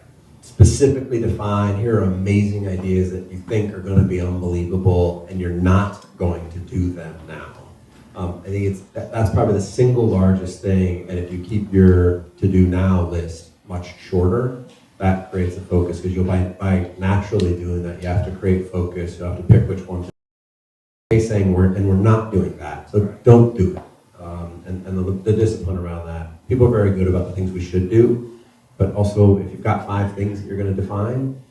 Specifically define, here are amazing ideas that you think are going to be unbelievable, and you're not going to do them now. I think that's probably the single largest thing, and if you keep your to-do now list much shorter, that creates a focus, because you'll by naturally doing that, you have to create focus, you have to pick which one. Saying we're not doing that, so don't do it. And the discipline around that. People are very good about the things we should do, but also if you've got 5 things that you're going to define,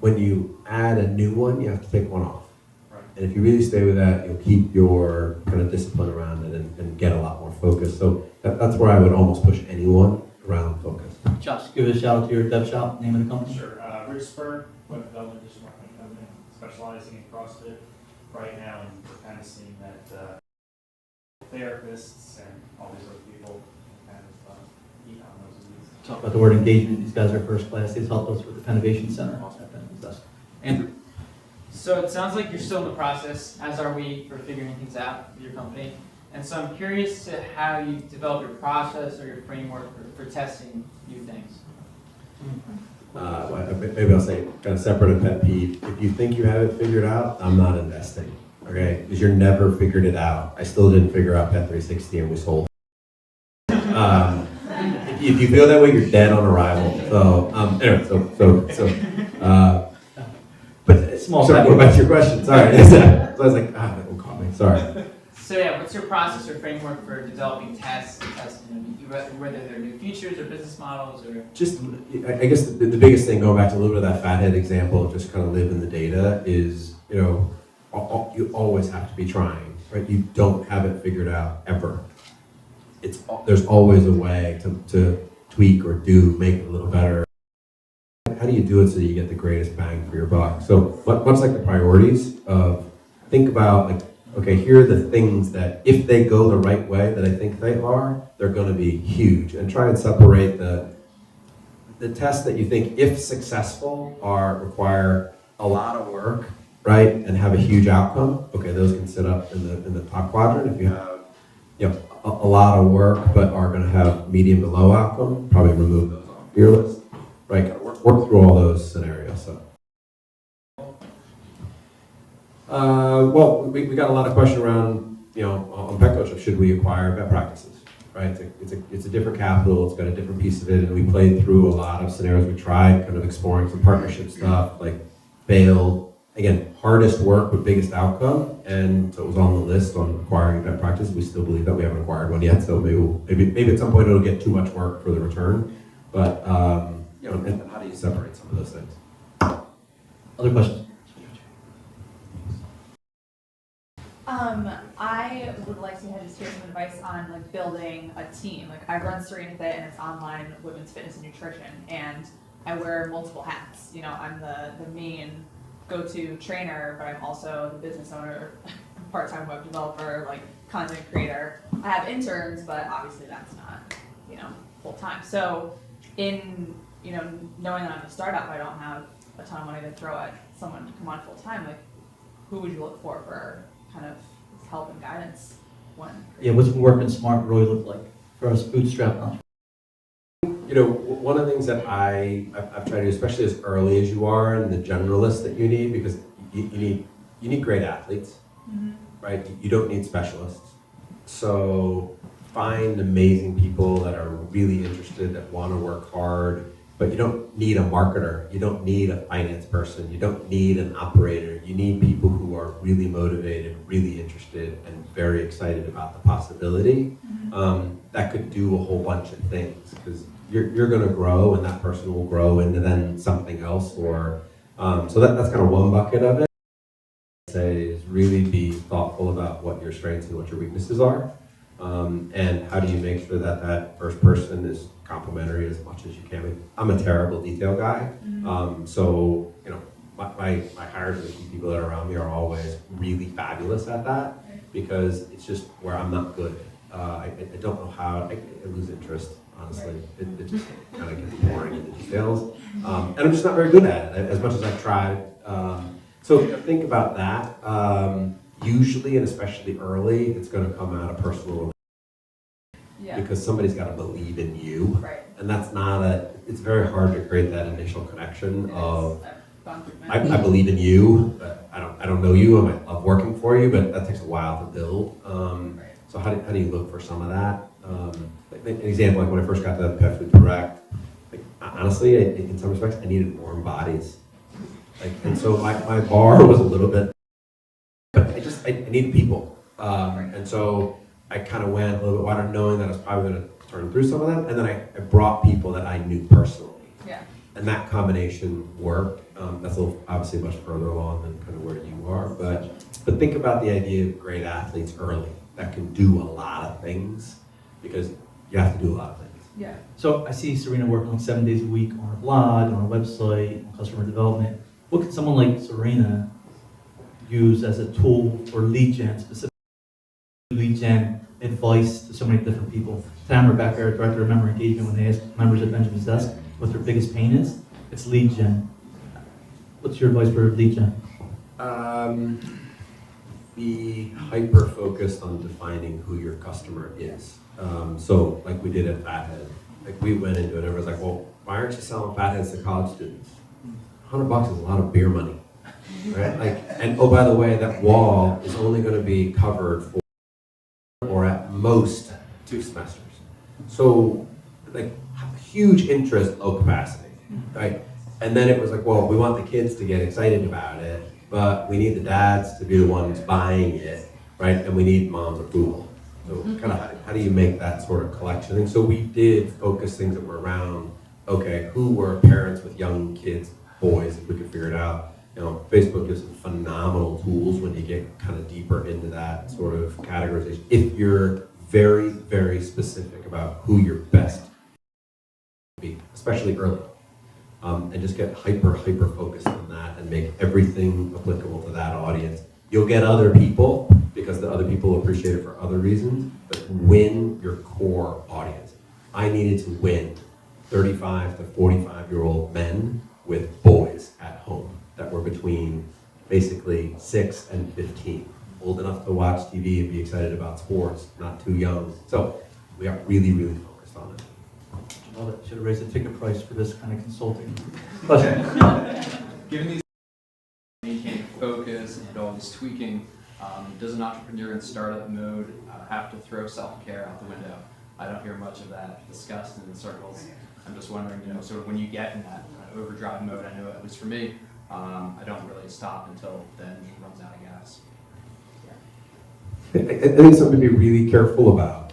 when you add a new one, you have to take one off. Right. And if you really stay with that, you'll keep your kind of discipline around it and get a lot more focus. So that's where I would almost push anyone around focus. Josh, give a shout out to your dev shop, name of the company. Sure. Rich Spur, web development digital marketing company, specializing in CrossFit right now, and we're kind of seeing that therapists and all these other people kind of eat on those leads. Talk about the word engagement. These guys are first class. They've helped us with the Pennovation Center. Andrew. So it sounds like you're still in the process, as are we, for figuring things out with your company. And so I'm curious to how you develop your process or your framework for testing new things. Maybe I'll say kind of separate and pet peeve. If you think you have it figured out, I'm not investing. Okay, because you're never figured it out. I still didn't figure out Pet 360 and we sold. If you feel that way, you're dead on arrival. So anyway, but Small sorry, value. back to your question. Sorry, so I was like, that one caught me. Sorry. So yeah, what's your process or framework for developing tests, whether they're new features or business models or? Just, I guess the biggest thing, going back to a little bit of that fathead example of just kind of live in the data is, you know, you always have to be trying, right? You don't have it figured out ever. There's always a way to tweak or make it a little better. How do you do it so that you get the greatest bang for your buck? So what's like the priorities of, think about like, okay, here are the things that if they go the right way that I think they are, they're going to be huge, and try and separate the tests that you think, if successful, require a lot of work, right, and have a huge outcome. Okay, those can sit up in the top quadrant. If you have, you know, a lot of work but are going to have medium to low outcome, probably remove those off your list. Right, gotta work through all those scenarios. So. Well, we got a lot of question around, you know, on Petcoach of should we acquire vet practices, right? It's a different capital, it's got a different piece of it, and we played through a lot of scenarios. We tried kind of exploring some partnership stuff, like failed. Again, hardest work but biggest outcome, and so it was on the list on acquiring vet practice. We still believe that we haven't acquired one yet, so maybe at some point it'll get too much work for the return. But you know, and how do you separate some of those things? Other questions? I would like to just hear some advice on like building a team. Like I run Serena Fit, and it's online women's fitness and nutrition, and I wear multiple hats. You know, I'm the main go-to trainer, but I'm also the business owner, part-time web developer, like content creator. I have interns, but obviously that's not, you know, full-time. So in, you know, knowing that I'm a startup, I don't have a ton of money to throw at someone to come on full-time, like who would you look for kind of help and guidance when? Yeah, what's working smart really look like for us bootstrap entrepreneurs? You know, one of the things that I've tried to do, especially as early as you are, and the generalist that you need, because you need great athletes, right? You don't need specialists. So find amazing people that are really interested, that want to work hard, but you don't need a marketer. You don't need a finance person. You don't need an operator. You need people who are really motivated, really interested, and very excited about the possibility. That could do a whole bunch of things, because you're going to grow, and that person will grow into then something else. Or so that's kind of one bucket of it. I'd say is really be thoughtful about what your strengths and what your weaknesses are, and how do you make sure that that first person is complementary as much as you can. I'm a terrible detail guy, so you know my hires and the key people that are around me are always really fabulous at that, because it's just where I'm not good. I don't know how, I lose interest, honestly. It just kind of gets boring in the details. And I'm just not very good at it, as much as I've tried. So think about that. Usually, and especially early, it's going to come out of personal, because somebody's got to believe in you. Right. And that's not it's very hard to create that initial connection of, I believe in you, but I don't know you, I might love working for you, but that takes a while to build. So how do you look for some of that? An example, like when I first got to Pet Food Direct, like, honestly, in some respects, I needed warm bodies. And so my bar was a little bit, I needed people. And so I kind of went a little bit wider, knowing that I was probably going to turn through some of them, and then I brought people that I knew personally. Yeah. And that combination worked. That's a little, obviously much further along than kind of where you are, but think about the idea of great athletes early that can do a lot of things, because you have to do a lot of things. Yeah. So I see Serena working 7 days a week on her blog, on her website, on customer development. What can someone like Serena use as a tool for lead gen, specifically lead gen advice to so many different people? Tamara Becker, Director of Member Engagement, when they ask members at Benjamin's desk what their biggest pain is, it's lead gen. What's your advice for lead gen? Be hyper focused on defining who your customer is. So like we did at Fathead, like we went into it, everyone's like, well, why aren't you selling Fatheads to college students? $100 is a lot of beer money, right? And oh, by the way, that wall is only going to be covered for, or at most, 2 semesters. So, like, huge interest, low capacity, right? And then it was like, well, we want the kids to get excited about it, but we need the dads to be the ones buying it, right? And we need mom's approval. So kind of how do you make that sort of collection? And so we did focus things that were around, okay, who were parents with young kids, boys, if we could figure it out. You know, Facebook gives some phenomenal tools when you get kind of deeper into that sort of categorization. If you're very, very specific about who your best be, especially early. And just get hyper focused on that and make everything applicable to that audience. You'll get other people because the other people appreciate it for other reasons, but win your core audience. I needed to win 35 to 45-year-old men with boys at home that were between basically 6 and 15, old enough to watch TV and be excited about sports, not too young. So we got really focused on it. Love it. Should have raised the ticket price for this kind of consulting. But Given these maintaining focus and all this tweaking, does an entrepreneur in startup mode have to throw self-care out the window? I don't hear much of that discussed in the circles. I'm just wondering, sort of when you get in that kind of overdrive mode, I know at least for me, I don't really stop until the engine runs out of gas. I think it's something to be really careful about.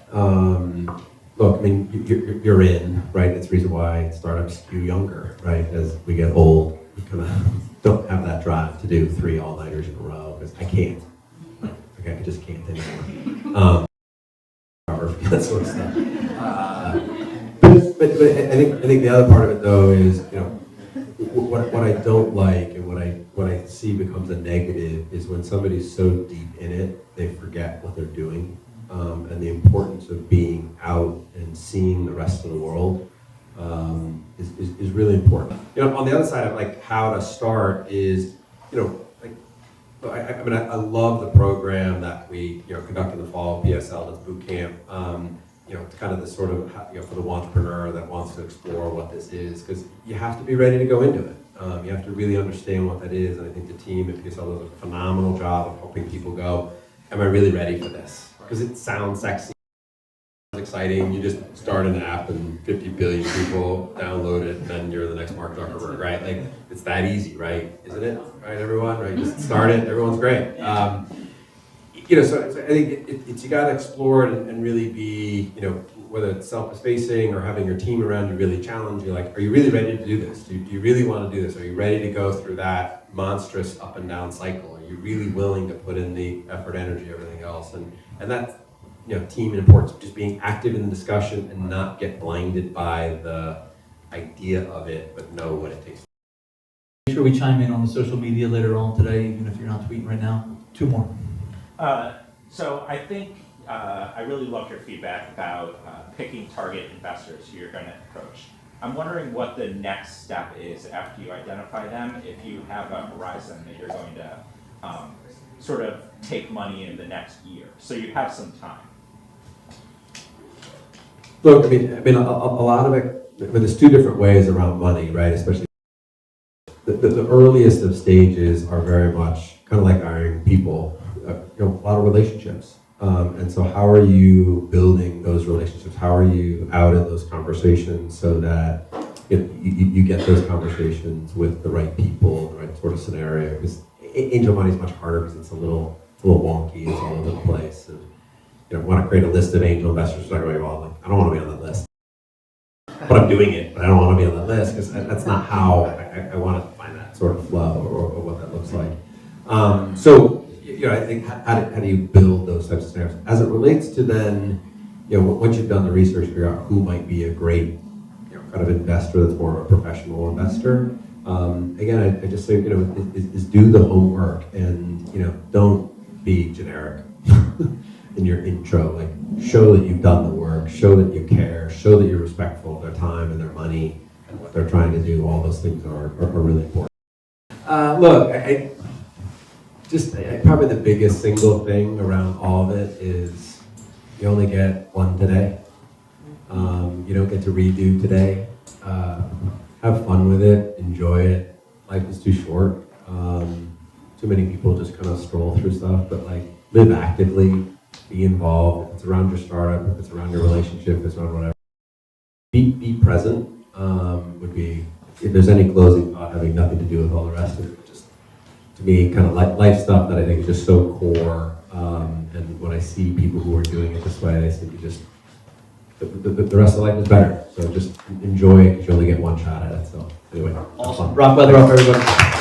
Look, I mean, you're in, right? It's the reason why startups skew younger, right? As we get old, we kind of don't have that drive to do 3 all-nighters in a row, because I can't. Okay, I just can't anymore. That sort of stuff. But I think the other part of it, though, is, what I don't like and what I see becomes a negative is when somebody's so deep in it, they forget what they're doing. And the importance of being out and seeing the rest of the world is really important. On the other side of like how to start is, I love the program that we conduct in the fall, PSL, that's boot camp. It's kind of the sort of for the entrepreneur that wants to explore what this is, because you have to be ready to go into it. You have to really understand what that is, and I think the team at PSL does a phenomenal job of helping people go, am I really ready for this? Because it sounds sexy, it's exciting. You just start an app and 50 billion people download it, and then you're the next Mark Zuckerberg, right? Like, it's that easy, right? Isn't it? Right, everyone? Right? Just start it. Everyone's great. So I think it's you got to explore it and really be, whether it's self-effacing or having your team around you really challenge you. Like, are you really ready to do this? Do you really want to do this? Are you ready to go through that monstrous up and down cycle? Are you really willing to put in the effort, energy, everything else? And that's, team importance, just being active in the discussion and not get blinded by the idea of it, but know what it takes. Make sure we chime in on the social media later on today, even if you're not tweeting right now. 2 more. So I think I really loved your feedback about picking target investors who you're going to approach. I'm wondering what the next step is after you identify them, if you have a horizon that you're going to sort of take money in the next year, so you have some time. Look, I mean, a lot of it, there's 2 different ways around money, right? Especially the earliest of stages are very much kind of like hiring people, a lot of relationships. And so how are you building those relationships? How are you out in those conversations so that you get those conversations with the right people, the right sort of scenario? Because angel money is much harder because it's a little wonky, it's all over the place. And want to create a list of angel investors, start going, well, like, I don't want to be on that list. But I'm doing it, but I don't want to be on that list because that's not how I want to find that sort of flow or what that looks like. So I think how do you build those types of scenarios? As it relates to then, once you've done the research, figure out who might be a great kind of investor that's more of a professional investor. Again, I just say, is do the homework and, don't be generic in your intro. Like, show that you've done the work, show that you care, show that you're respectful of their time and their money and what they're trying to do. All those things are really important. Look, probably the biggest single thing around all of it is you only get one today. You don't get to redo today. Have fun with it, enjoy it. Life is too short. Too many people just kind of stroll through stuff, but like live actively, be involved. If it's around your startup, if it's around your relationship, if it's around whatever. Be present would be, if there's any closing thought having nothing to do with all the rest of it, just to me kind of life stuff that I think is just so core. And when I see people who are doing it this way, they seem to just, the rest of life is better. So just enjoy it because you only get one shot at it. So anyway, Awesome. Rock Weatherup, everybody.